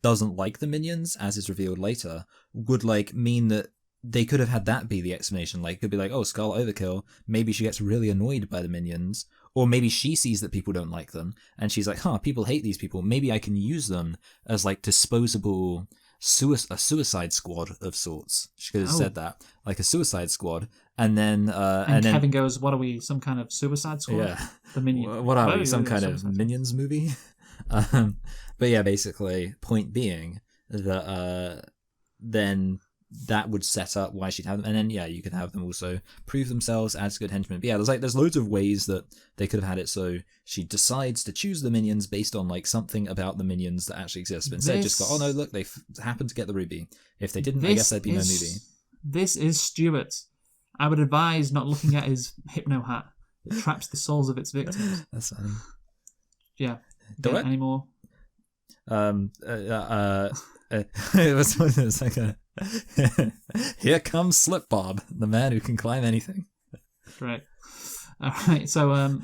[SPEAKER 2] doesn't like the Minions, as is revealed later, would like mean that they could have had that be the explanation. Like, could be like, oh, Scarlet Overkill, maybe she gets really annoyed by the Minions, or maybe she sees that people don't like them, and she's like, people hate these people. Maybe I can use them as like disposable a suicide squad of sorts. She could have said that, like a suicide squad, and then and then
[SPEAKER 1] Kevin goes, "What are we? Some kind of suicide squad?
[SPEAKER 2] Yeah,
[SPEAKER 1] the Minion.
[SPEAKER 2] What are we? Some kind of Minions movie?" But yeah, basically, point being that then that would set up why she'd have them, and then you could have them also prove themselves as good henchmen. But there's loads of ways that they could have had it so she decides to choose the Minions based on like something about the Minions that actually exists, but instead just go, oh no, look, they happen to get the ruby. If they didn't, I guess there'd be no movie.
[SPEAKER 1] This is Stuart. I would advise not looking at his hypno hat. It traps the souls of its victims.
[SPEAKER 2] That's funny.
[SPEAKER 1] Yeah.
[SPEAKER 2] Do it?
[SPEAKER 1] Any more?
[SPEAKER 2] It was like a here comes Slip Bob, the man who can climb anything.
[SPEAKER 1] Great. All right. So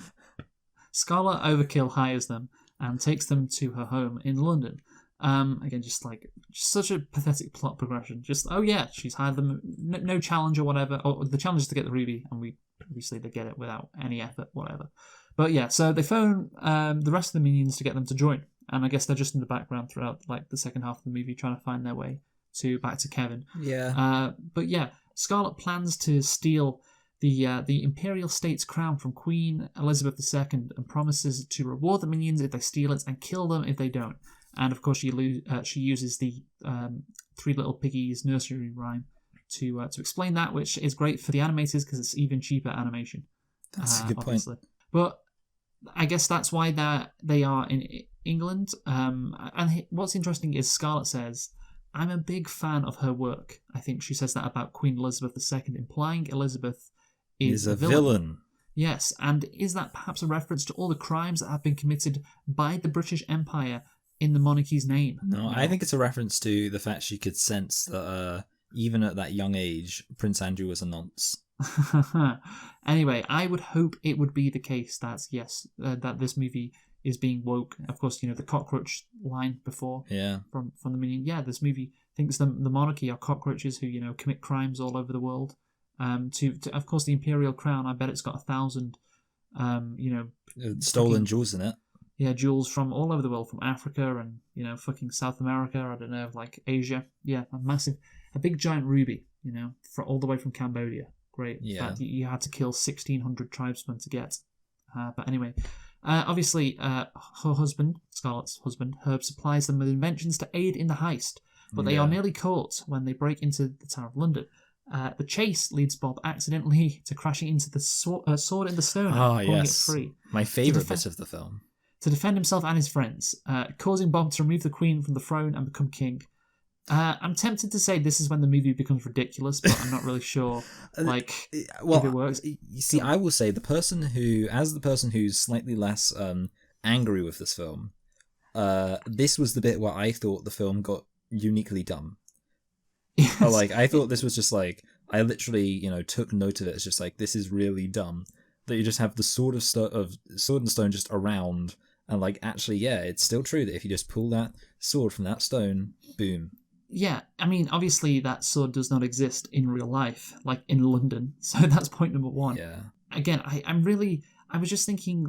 [SPEAKER 1] Scarlet Overkill hires them and takes them to her home in London. Again, just such a pathetic plot progression. Just, oh yeah, she's hired them, no challenge or whatever. Or the challenge is to get the ruby, and obviously they get it without any effort, whatever. But yeah, so they phone the rest of the minions to get them to join, and I guess they're just in the background throughout like the second half of the movie, trying to find their way back to Kevin.
[SPEAKER 2] Yeah.
[SPEAKER 1] But yeah, Scarlet plans to steal the Imperial State's crown from Queen Elizabeth II and promises to reward the minions if they steal it and kill them if they don't. And of course, she uses the Three Little Piggies nursery rhyme to explain that, which is great for the animators because it's even cheaper animation.
[SPEAKER 2] That's a good
[SPEAKER 1] obviously.
[SPEAKER 2] point.
[SPEAKER 1] But I guess that's why they are in England. And what's interesting is Scarlet says, "I'm a big fan of her work." I think she says that about Queen Elizabeth II, implying Elizabeth is a villain. Yes, and is that perhaps a reference to all the crimes that have been committed by the British Empire in the monarchy's name?
[SPEAKER 2] No, I think it's a reference to the fact she could sense that even at that young age, Prince Andrew was a nonce.
[SPEAKER 1] Anyway, I would hope it would be the case that, yes, that this movie is being woke. Of course, the cockroach line before from the Minion. Yeah, this movie thinks the monarchy are cockroaches who, commit crimes all over the world. To of course, the Imperial crown, I bet it's got 1,000,
[SPEAKER 2] stolen jewels in it.
[SPEAKER 1] Yeah, jewels from all over the world, from Africa and, fucking South America, I don't know, like Asia. Yeah, a big giant ruby, all the way from Cambodia. Great.
[SPEAKER 2] Yeah.
[SPEAKER 1] That you had to kill 1,600 tribesmen to get. But anyway, obviously, her husband, Scarlet's husband, Herb, supplies them with inventions to aid in the heist, but they are nearly caught when they break into the Tower of London. The chase leads Bob accidentally to crashing into the sword in the stone and pulling it free.
[SPEAKER 2] My favourite bit of the film.
[SPEAKER 1] To defend himself and his friends, causing Bob to remove the Queen from the throne and become king. I'm tempted to say this is when the movie becomes ridiculous, but I'm not really sure if it works.
[SPEAKER 2] You see, I will say the person who's slightly less angry with this film, this was the bit where I thought the film got uniquely dumb.
[SPEAKER 1] Yes.
[SPEAKER 2] I thought this was just I literally, took note of it. It's just this is really dumb that you just have the sword and stone just around, and actually, yeah, it's still true that if you just pull that sword from that stone, boom.
[SPEAKER 1] Yeah, I mean, obviously that sword does not exist in real life, like in London. So that's point number one.
[SPEAKER 2] Yeah.
[SPEAKER 1] Again, I was just thinking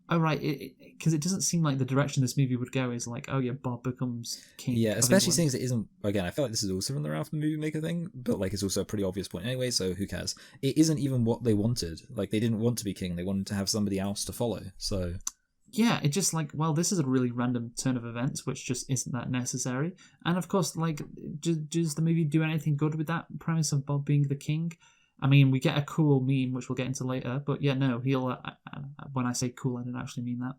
[SPEAKER 1] oh right, because it doesn't seem like the direction this movie would go is oh yeah, Bob becomes king.
[SPEAKER 2] Yeah, especially since it isn't. Again, I feel like this is also from the Ralph the Movie Maker thing, but it's also a pretty obvious point anyway. So who cares? It isn't even what they wanted. They didn't want to be king. They wanted to have somebody else to follow. So.
[SPEAKER 1] Yeah, it's just well, this is a really random turn of events, which just isn't that necessary. And of course, does the movie do anything good with that premise of Bob being the king? I mean, we get a cool meme, which we'll get into later, but yeah, no, he'll... when I say cool, I didn't actually mean that.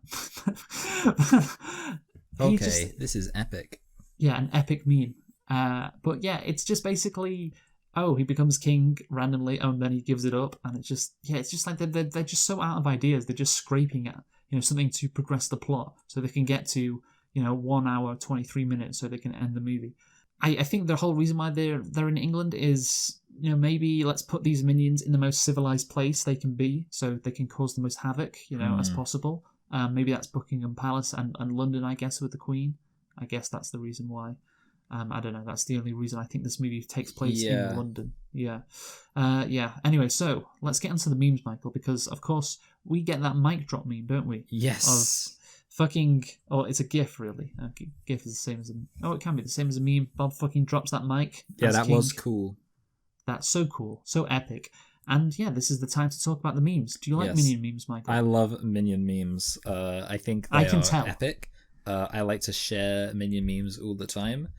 [SPEAKER 2] Okay, this is epic.
[SPEAKER 1] Yeah, an epic meme. But yeah, it's just basically... Oh, he becomes king randomly, and then he gives it up, and it's just they're just so out of ideas. They're just scraping at something to progress the plot, so they can get to 1 hour 23 minutes, so they can end the movie. I think the whole reason why they're in England is maybe let's put these minions in the most civilized place they can be, so they can cause the most havoc as possible. Maybe that's Buckingham Palace and London, I guess, with the Queen. I guess that's the reason why. I don't know. That's the only reason I think this movie takes place in London. Yeah. Anyway, so let's get into the memes, Michael, because, of course, we get that mic drop meme, don't we?
[SPEAKER 2] Yes.
[SPEAKER 1] It's a GIF, really. GIF is the same as it can be the same as a meme. Bob fucking drops that mic.
[SPEAKER 2] Yeah, that
[SPEAKER 1] king.
[SPEAKER 2] was cool.
[SPEAKER 1] That's so cool. So epic. And yeah, this is the time to talk about the memes. Do you like Minion memes, Michael?
[SPEAKER 2] I love Minion memes. I think they are epic. I like to share Minion memes all the time.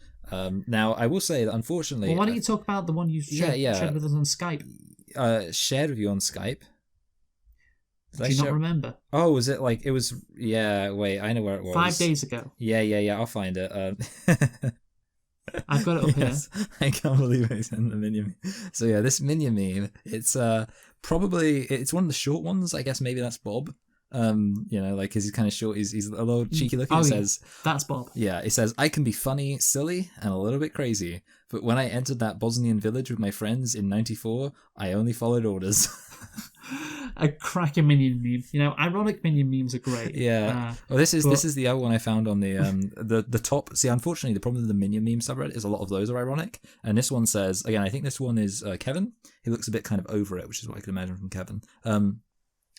[SPEAKER 2] Now, I will say that unfortunately...
[SPEAKER 1] Well, why don't you talk about the one you shared with us on Skype?
[SPEAKER 2] Shared with you on Skype?
[SPEAKER 1] Do you not remember?
[SPEAKER 2] Oh, was it it was... Yeah, wait, I know where it was.
[SPEAKER 1] 5 days ago.
[SPEAKER 2] Yeah, I'll find it.
[SPEAKER 1] I've got it up
[SPEAKER 2] Yes, I can't believe I sent the Minion meme. So yeah, this Minion meme, it's probably, it's one of the short ones. I guess maybe that's Bob. Like, 'cause he's kind of short, he's a little cheeky looking. It says,
[SPEAKER 1] that's Bob.
[SPEAKER 2] yeah, it says, I can be funny, silly, and a little bit crazy, but when I entered that Bosnian village with my friends in '94, I only followed orders.
[SPEAKER 1] A cracking Minion meme. You know, ironic Minion memes are great.
[SPEAKER 2] Yeah. Well, this is the other one I found on the the top. See, unfortunately, the problem with the Minion meme subreddit is a lot of those are ironic, and this one says, again, I think this one is Kevin. He looks a bit kind of over it, which is what I could imagine from Kevin.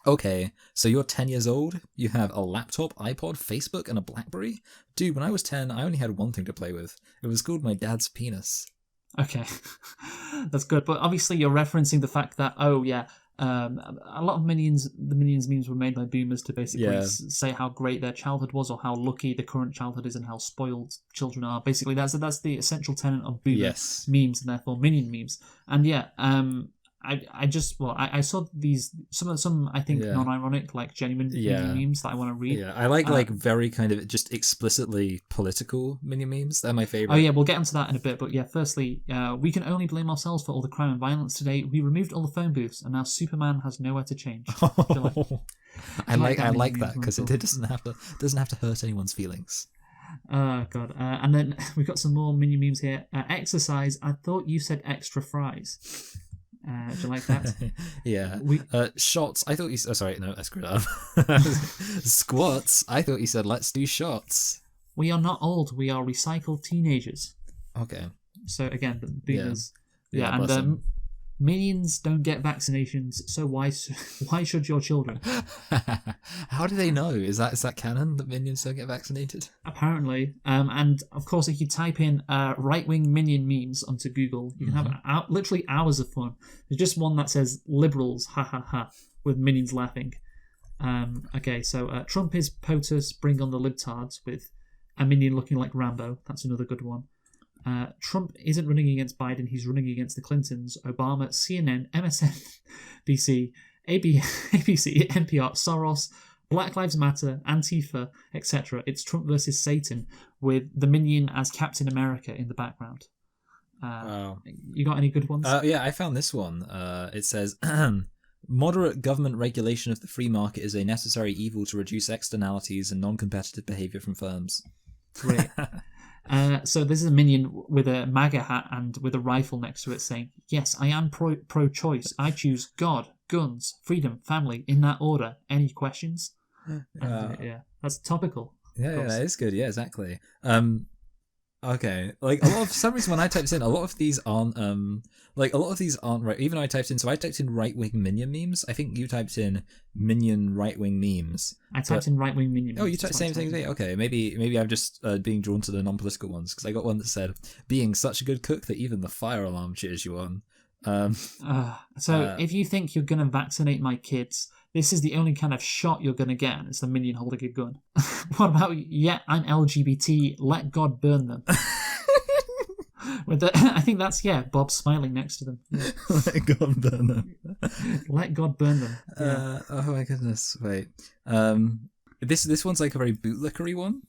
[SPEAKER 2] Okay, so you're 10 years old, you have a laptop, iPod, Facebook, and a BlackBerry? Dude, when I was 10, I only had one thing to play with. It was called my dad's penis.
[SPEAKER 1] Okay, that's good. But obviously you're referencing the fact that, a lot of the Minions memes were made by boomers to basically say how great their childhood was or how lucky the current childhood is and how spoiled children are. Basically, that's the essential tenet of boomer memes and therefore Minion memes. And I saw these some I think non-ironic, like genuine Minion memes that I want to read.
[SPEAKER 2] Yeah, I like very kind of just explicitly political Minion memes. They're my favorite.
[SPEAKER 1] Oh yeah, we'll get into that in a bit. But yeah, firstly, we can only blame ourselves for all the crime and violence today. We removed all the phone booths, and now Superman has nowhere to change.
[SPEAKER 2] I like that because it doesn't have to hurt anyone's feelings.
[SPEAKER 1] Oh god! And then we've got some more Minion memes here. Exercise. I thought you said extra fries. Do you like that?
[SPEAKER 2] Yeah. Shots. I thought you. Oh, sorry. No, I screwed up. Squats. I thought you said let's do shots.
[SPEAKER 1] We are not old. We are recycled teenagers.
[SPEAKER 2] Okay.
[SPEAKER 1] So again, the boomers. Yeah, and Minions don't get vaccinations. So why should your children?
[SPEAKER 2] How do they know? Is that canon that Minions don't get vaccinated?
[SPEAKER 1] Apparently. And of course, if you type in right-wing Minion memes onto Google, you can have literally hours of fun. There's just one that says liberals, ha ha ha, with Minions laughing. Okay, so Trump is POTUS, bring on the libtards, with a Minion looking like Rambo. That's another good one. Trump isn't running against Biden, he's running against the Clintons, Obama, CNN, MSNBC, ABC, NPR, Soros, Black Lives Matter, Antifa, etc. It's Trump versus Satan, with the Minion as Captain America in the background.
[SPEAKER 2] Wow.
[SPEAKER 1] You got any good ones?
[SPEAKER 2] Yeah, I found this one. It says, moderate government regulation of the free market is a necessary evil to reduce externalities and non-competitive behavior from firms.
[SPEAKER 1] Great. So this is a Minion with a MAGA hat and with a rifle next to it saying, yes, I am pro-choice. I choose God, guns, freedom, family, in that order. Any questions? Yeah, that's topical.
[SPEAKER 2] Yeah, that is good. Yeah, exactly. Okay, like a lot of, for some reason when I type this in, a lot of these aren't right. Even though I typed in right-wing Minion memes. I think you typed in Minion right-wing memes.
[SPEAKER 1] I typed in right-wing Minion memes.
[SPEAKER 2] Oh, you typed the same thing as me? Okay, maybe I'm just being drawn to the non-political ones, because I got one that said, being such a good cook that even the fire alarm cheers you on.
[SPEAKER 1] If you think you're going to vaccinate my kids, this is the only kind of shot you're going to get. It's the Minion holding a gun. What about, I'm LGBT, let God burn them. I think that's, Bob smiling next to them. Yeah.
[SPEAKER 2] Let God burn them.
[SPEAKER 1] Let God burn them. Yeah.
[SPEAKER 2] Oh my goodness, wait. This one's like a very bootlickery one.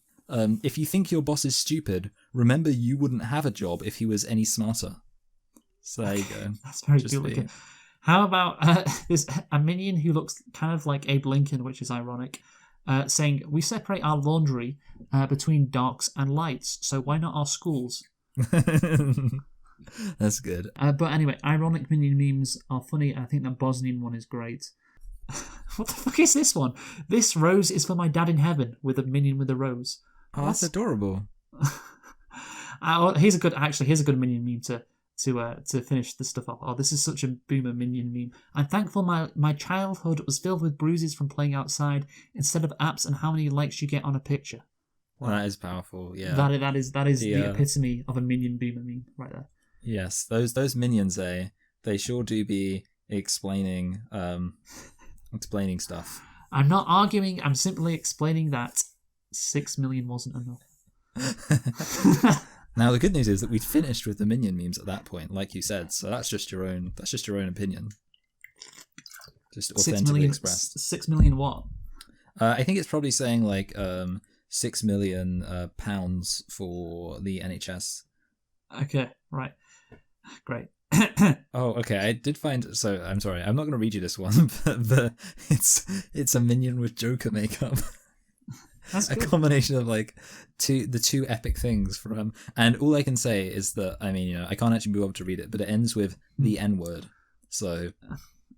[SPEAKER 2] If you think your boss is stupid, remember you wouldn't have a job if he was any smarter. So there you go.
[SPEAKER 1] That's very bootlicker. How about a Minion who looks kind of like Abe Lincoln, which is ironic, saying, we separate our laundry between darks and lights, so why not our schools?
[SPEAKER 2] That's good.
[SPEAKER 1] But anyway, ironic Minion memes are funny. I think the Bosnian one is great. What the fuck is this one? This rose is for my dad in heaven, with a Minion with a rose.
[SPEAKER 2] Oh, that's adorable.
[SPEAKER 1] Here's a good Minion meme to finish the stuff off. Oh, this is such a boomer Minion meme. I'm thankful my childhood was filled with bruises from playing outside instead of apps and how many likes you get on a picture.
[SPEAKER 2] Wow. That is powerful. Yeah,
[SPEAKER 1] that is the epitome of a Minion boomer meme right there.
[SPEAKER 2] Yes, those Minions, they sure do be explaining stuff.
[SPEAKER 1] I'm not arguing. I'm simply explaining that 6 million wasn't enough.
[SPEAKER 2] Now the good news is that we'd finished with the Minion memes at that point, like you said. So that's just your own opinion, just authentically expressed.
[SPEAKER 1] 6 million what?
[SPEAKER 2] I think it's probably saying like £6 million for the NHS.
[SPEAKER 1] Okay, right. Great.
[SPEAKER 2] Oh, okay. I did find. So I'm sorry. I'm not going to read you this one, but it's a minion with Joker makeup.
[SPEAKER 1] That's
[SPEAKER 2] A
[SPEAKER 1] good.
[SPEAKER 2] combination of like the two epic things from. And all I can say is that I mean, I can't actually be able to read it, but it ends with the N word. So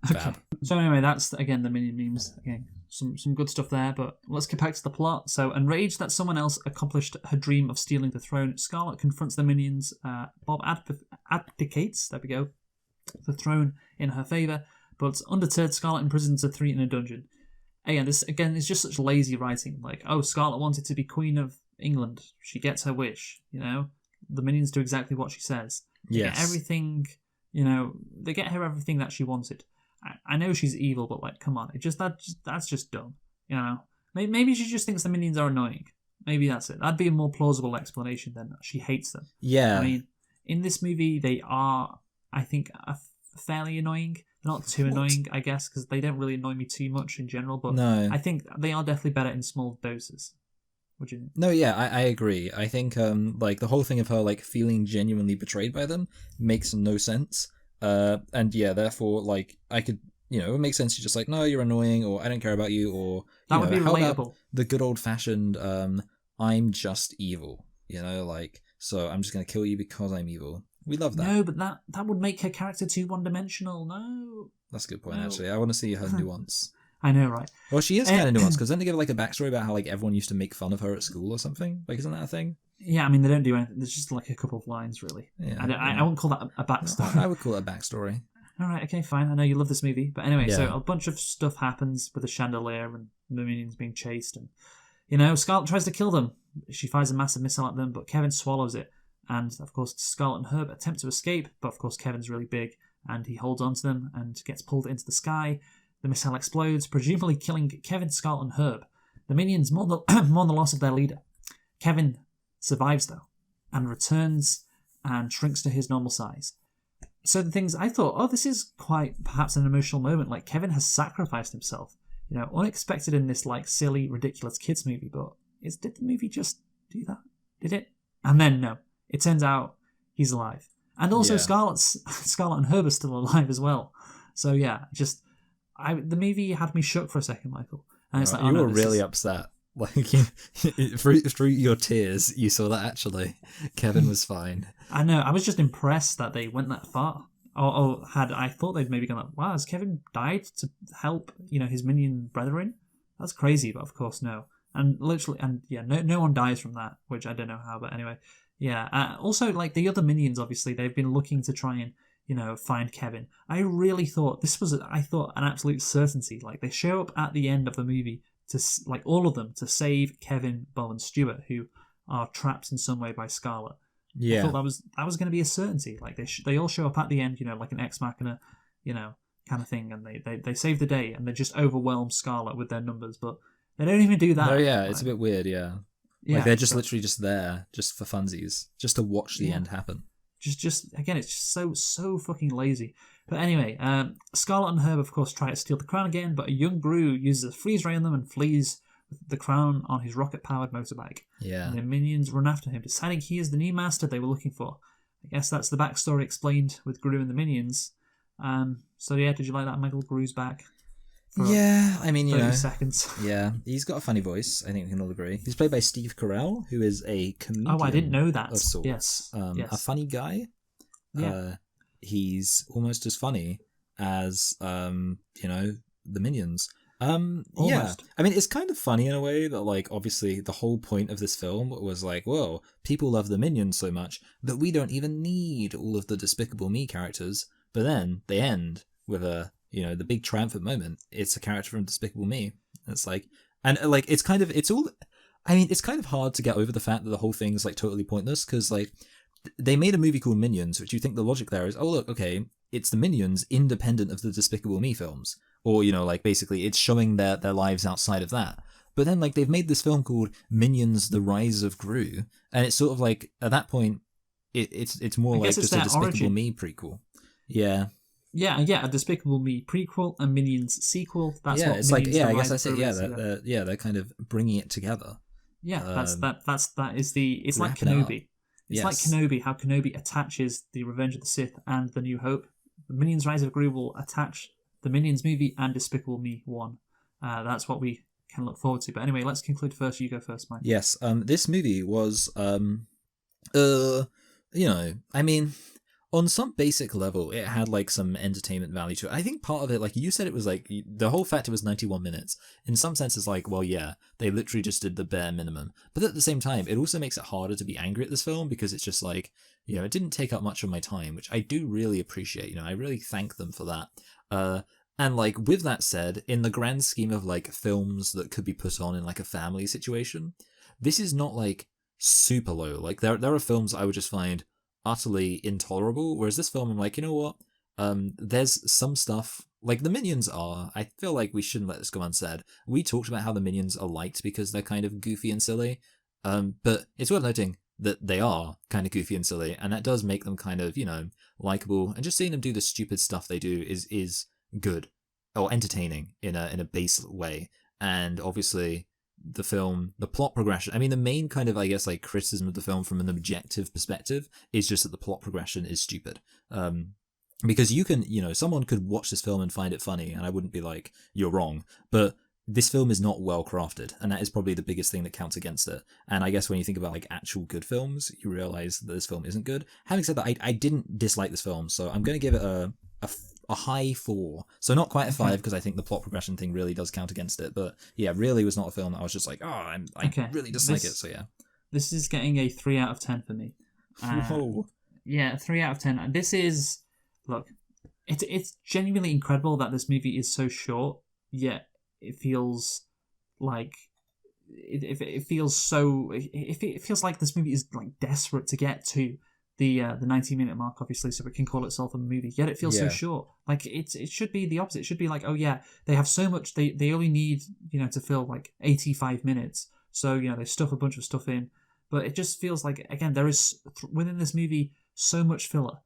[SPEAKER 2] fab.
[SPEAKER 1] So anyway, that's again the Minion Memes. Again, some good stuff there. But let's get back to the plot. So, enraged that someone else accomplished her dream of stealing the throne, Scarlet confronts the minions. Bob abdicates. There we go. The throne in her favour, but undeterred, Scarlet imprisons the three in a dungeon. And this again is just such lazy writing. Like, oh, Scarlet wanted to be Queen of England. She gets her wish. The minions do exactly what she says. They get everything. They get her everything that she wanted. I know she's evil, but like, come on, that's just dumb. Maybe she just thinks the minions are annoying. Maybe that's it. That'd be a more plausible explanation than she hates them.
[SPEAKER 2] Yeah.
[SPEAKER 1] I mean, in this movie, they are, I think, fairly annoying. They're not too annoying, I guess, because they don't really annoy me too much in general. But
[SPEAKER 2] No.
[SPEAKER 1] I think they are definitely better in small doses. What do you think?
[SPEAKER 2] No, yeah, I agree. I think like the whole thing of her like feeling genuinely betrayed by them makes no sense. And yeah, therefore, like I could, it makes sense. You're just like, no, you're annoying, or I don't care about you, or
[SPEAKER 1] That would be
[SPEAKER 2] how about
[SPEAKER 1] relatable.
[SPEAKER 2] the good old fashioned, I'm just evil. Like, so I'm just gonna kill you because I'm evil. We love that.
[SPEAKER 1] No, but that would make her character too one-dimensional. No.
[SPEAKER 2] That's a good point.
[SPEAKER 1] No.
[SPEAKER 2] Actually, I want to see her nuance.
[SPEAKER 1] I know, right?
[SPEAKER 2] Well, she is kind of nuanced because then they give like a backstory about how like everyone used to make fun of her at school or something. Like, isn't that a thing?
[SPEAKER 1] Yeah, I mean, they don't do anything. There's just like a couple of lines, really.
[SPEAKER 2] Yeah,
[SPEAKER 1] I wouldn't call that a backstory.
[SPEAKER 2] I would call it a backstory.
[SPEAKER 1] All right, okay, fine. I know you love this movie, but anyway,
[SPEAKER 2] Yeah.
[SPEAKER 1] so a bunch of stuff happens with the chandelier and the minions being chased, and Scarlet tries to kill them. She fires a massive missile at them, but Kevin swallows it, and of course Scarlet and Herb attempt to escape, but of course Kevin's really big, and he holds onto them and gets pulled into the sky. The missile explodes, presumably killing Kevin, Scarlet, and Herb. The minions mourn the loss of their leader. Kevin survives though, and returns and shrinks to his normal size. So the things I thought, this is quite perhaps an emotional moment. Like, Kevin has sacrificed himself. Unexpected in this like silly, ridiculous kids movie. But did the movie just do that? Did it? And then no, it turns out he's alive, and also
[SPEAKER 2] Yeah.
[SPEAKER 1] Scarlet and Herb are still alive as well. So yeah, the movie had me shook for a second, Michael. And it's like,
[SPEAKER 2] you were really upset. Like through your tears, you saw that actually Kevin was fine.
[SPEAKER 1] I know. I was just impressed that they went that far. I thought they'd maybe gone like, wow, has Kevin died to help, his minion brethren? That's crazy, but of course no. And literally, no one dies from that, which I don't know how, but anyway, yeah. Also, like the other minions, obviously they've been looking to try and find Kevin. I really thought this was, an absolute certainty. Like they show up at the end of the movie to like all of them to save Kevin, Bo, and Stuart, who are trapped in some way by Scarlet.
[SPEAKER 2] Yeah,
[SPEAKER 1] I thought that was going to be a certainty. Like they all show up at the end, like an ex machina, kind of thing, and they save the day and they just overwhelm Scarlet with their numbers, but they don't even do that.
[SPEAKER 2] Oh yeah, it's a bit weird. Yeah,
[SPEAKER 1] yeah,
[SPEAKER 2] they're just literally just there, just for funsies, just to watch the end happen.
[SPEAKER 1] Just again, it's just so fucking lazy. But anyway, Scarlet and Herb, of course, try to steal the crown again, but a young Gru uses a freeze ray on them and flees with the crown on his rocket-powered motorbike.
[SPEAKER 2] Yeah.
[SPEAKER 1] And the minions run after him, deciding he is the new master they were looking for. I guess that's the backstory explained with Gru and the minions. So yeah, did you like that? Michael Gru's back.
[SPEAKER 2] Yeah, I mean,
[SPEAKER 1] 30 seconds.
[SPEAKER 2] Yeah, he's got a funny voice. I think we can all agree. He's played by Steve Carell, who is a comedian.
[SPEAKER 1] Oh, I didn't know that.
[SPEAKER 2] Of sorts.
[SPEAKER 1] Yes.
[SPEAKER 2] A funny guy.
[SPEAKER 1] Yeah.
[SPEAKER 2] He's almost as funny as the minions. Yeah,
[SPEAKER 1] Almost.
[SPEAKER 2] I mean, it's kind of funny in a way that, like, obviously the whole point of this film was like, whoa, people love the minions so much that we don't even need all of the Despicable Me characters. But then they end with the big triumphant moment. It's a character from Despicable Me. It's like, and like, it's kind of hard to get over the fact that the whole thing's like totally pointless, because like they made a movie called Minions, which you think the logic there is, oh look, okay, it's the Minions independent of the Despicable Me films, or like basically it's showing their lives outside of that. But then like they've made this film called Minions: The Rise of Gru, and it's sort of like at that point it's more like just a Despicable
[SPEAKER 1] origin.
[SPEAKER 2] Me prequel. Yeah.
[SPEAKER 1] Yeah, a Despicable Me prequel and Minions sequel. That's what
[SPEAKER 2] it's
[SPEAKER 1] Minions,
[SPEAKER 2] like,
[SPEAKER 1] The
[SPEAKER 2] I guess
[SPEAKER 1] Rise
[SPEAKER 2] that's
[SPEAKER 1] of
[SPEAKER 2] it.
[SPEAKER 1] Gru
[SPEAKER 2] Yeah, they're kind of bringing it together.
[SPEAKER 1] Yeah, that is the. It's like
[SPEAKER 2] wrapping it up.
[SPEAKER 1] Kenobi. It's like Kenobi, how Kenobi attaches the Revenge of the Sith and the New Hope. The Minions Rise of Gru will attach the Minions movie and Despicable Me 1. That's what we can look forward to. But anyway, let's conclude first. You go first, Mike.
[SPEAKER 2] Yes, this movie was, I mean, on some basic level, it had like some entertainment value to it. I think part of it, like you said, it was like the whole fact it was 91 minutes. In some sense, it's like, well, yeah, they literally just did the bare minimum. But at the same time, it also makes it harder to be angry at this film because it's just like, it didn't take up much of my time, which I do really appreciate. I really thank them for that. And like with that said, in the grand scheme of like films that could be put on in like a family situation, this is not like super low. Like there are films I would just find utterly intolerable, whereas this film I'm like, you know what? There's some stuff like the Minions are. I feel like we shouldn't let this go unsaid. We talked about how the Minions are liked because they're kind of goofy and silly, but it's worth noting that they are kind of goofy and silly, and that does make them kind of likable. And just seeing them do the stupid stuff they do is good or entertaining in a base way. And obviously the film, the plot progression, I mean, the main kind of, I guess, like criticism of the film from an objective perspective is just that the plot progression is stupid. Because you can, someone could watch this film and find it funny, and I wouldn't be like, you're wrong. But this film is not well crafted, and that is probably the biggest thing that counts against it. And I guess when you think about like actual good films, you realize that this film isn't good. Having said that, I didn't dislike this film, so I'm going to give it a high 4. So not quite a 5, because I think the plot progression thing really does count against it. But yeah, really was not a film that I was just like, I really dislike it. So yeah.
[SPEAKER 1] This is getting a 3 out of 10 for me.
[SPEAKER 2] Whoa.
[SPEAKER 1] Yeah, 3 out of 10. This is, look, it's genuinely incredible that this movie is so short, yet it feels like it feels like this movie is like desperate to get to the 90-minute mark, obviously, so it can call itself a movie. Yet it feels so short. Like it should be the opposite. It should be like, oh yeah, they have so much. They only need to fill like 85 minutes. So they stuff a bunch of stuff in, but it just feels like, again, there is within this movie so much filler,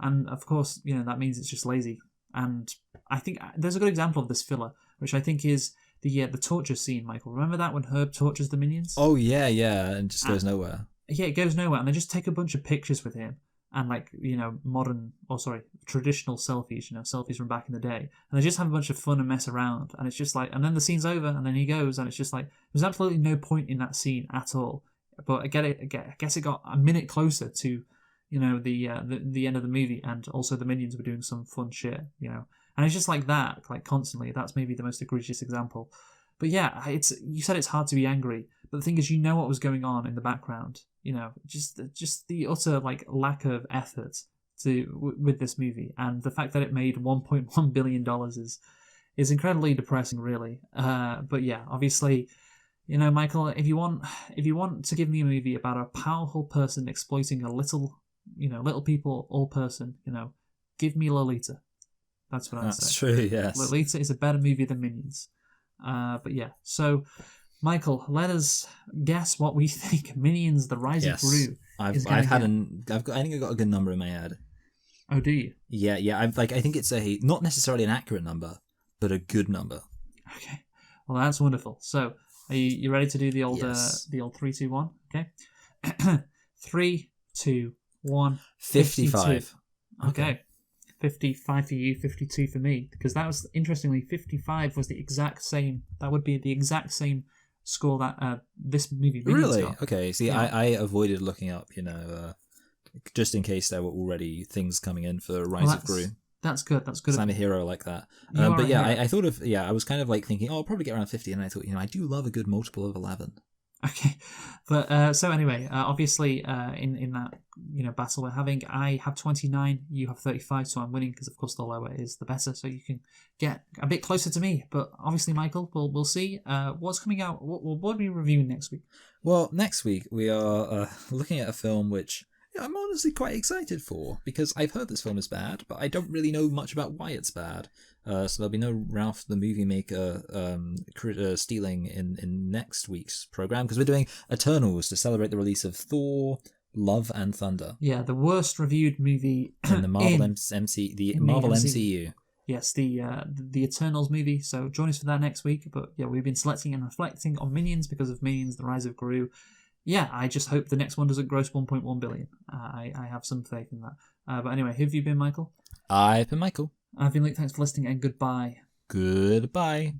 [SPEAKER 1] and of course that means it's just lazy. And I think there's a good example of this filler, which I think is the torture scene. Michael, remember that when Herb tortures the Minions?
[SPEAKER 2] Oh yeah, and just goes nowhere.
[SPEAKER 1] Yeah, it goes nowhere, and they just take a bunch of pictures with him and traditional selfies, selfies from back in the day, and they just have a bunch of fun and mess around, and it's just like, and then the scene's over, and then he goes, and it's just like there's absolutely no point in that scene at all. But I guess it got a minute closer to the end of the movie, and also the Minions were doing some fun shit, and it's just like that, like constantly. That's maybe the most egregious example. But yeah, you said it's hard to be angry, but the thing is, what was going on in the background. Just the utter like lack of effort with this movie, and the fact that it made $1.1 billion is incredibly depressing, really. But yeah, obviously, Michael, if you want to give me a movie about a powerful person exploiting a little people, all person, give me Lolita. That's what I'd say.
[SPEAKER 2] That's true. Yes,
[SPEAKER 1] Lolita is a better movie than Minions. But yeah, so Michael, let us guess what we think Minions: The Rise of Gru.
[SPEAKER 2] I think I got a good number in my head.
[SPEAKER 1] Oh, do you?
[SPEAKER 2] Yeah. I think it's not necessarily an accurate number, but a good number.
[SPEAKER 1] Okay. Well, that's wonderful. So, are you ready to do the old 3, 2, 1? Okay. 3, 2, 1.
[SPEAKER 2] 55.
[SPEAKER 1] Okay. 55 for you, 52 for me, because that was, interestingly, 55 was the exact same. That would be the exact same score that this movie
[SPEAKER 2] really
[SPEAKER 1] got.
[SPEAKER 2] Okay. See, yeah. I avoided looking up, just in case there were already things coming in for Rise of Gru.
[SPEAKER 1] That's good.
[SPEAKER 2] I'm a hero like that. But yeah, I thought of I was kind of like thinking, I'll probably get around 50, and I thought, I do love a good multiple of 11.
[SPEAKER 1] Okay, but so anyway, obviously, in that battle we're having, I have 29, you have 35, so I'm winning because of course the lower is the better, so you can get a bit closer to me. But obviously, Michael, we'll see what's coming out. What are we reviewing next week?
[SPEAKER 2] Well, next week we are looking at a film which I'm honestly quite excited for, because I've heard this film is bad, but I don't really know much about why it's bad. So there'll be no Ralph the Movie Maker stealing in next week's program, because we're doing Eternals to celebrate the release of Thor: Love and Thunder.
[SPEAKER 1] Yeah, the worst reviewed movie
[SPEAKER 2] in the Marvel MCU.
[SPEAKER 1] Yes, the Eternals movie. So join us for that next week. But yeah, we've been selecting and reflecting on Minions because of Minions: The Rise of Gru. yeah, I just hope the next one doesn't gross 1.1 billion. I have some faith in that. But anyway, who have you been, Michael?
[SPEAKER 2] I've been Michael.
[SPEAKER 1] I've been Luke. Thanks for listening, and goodbye.
[SPEAKER 2] Goodbye.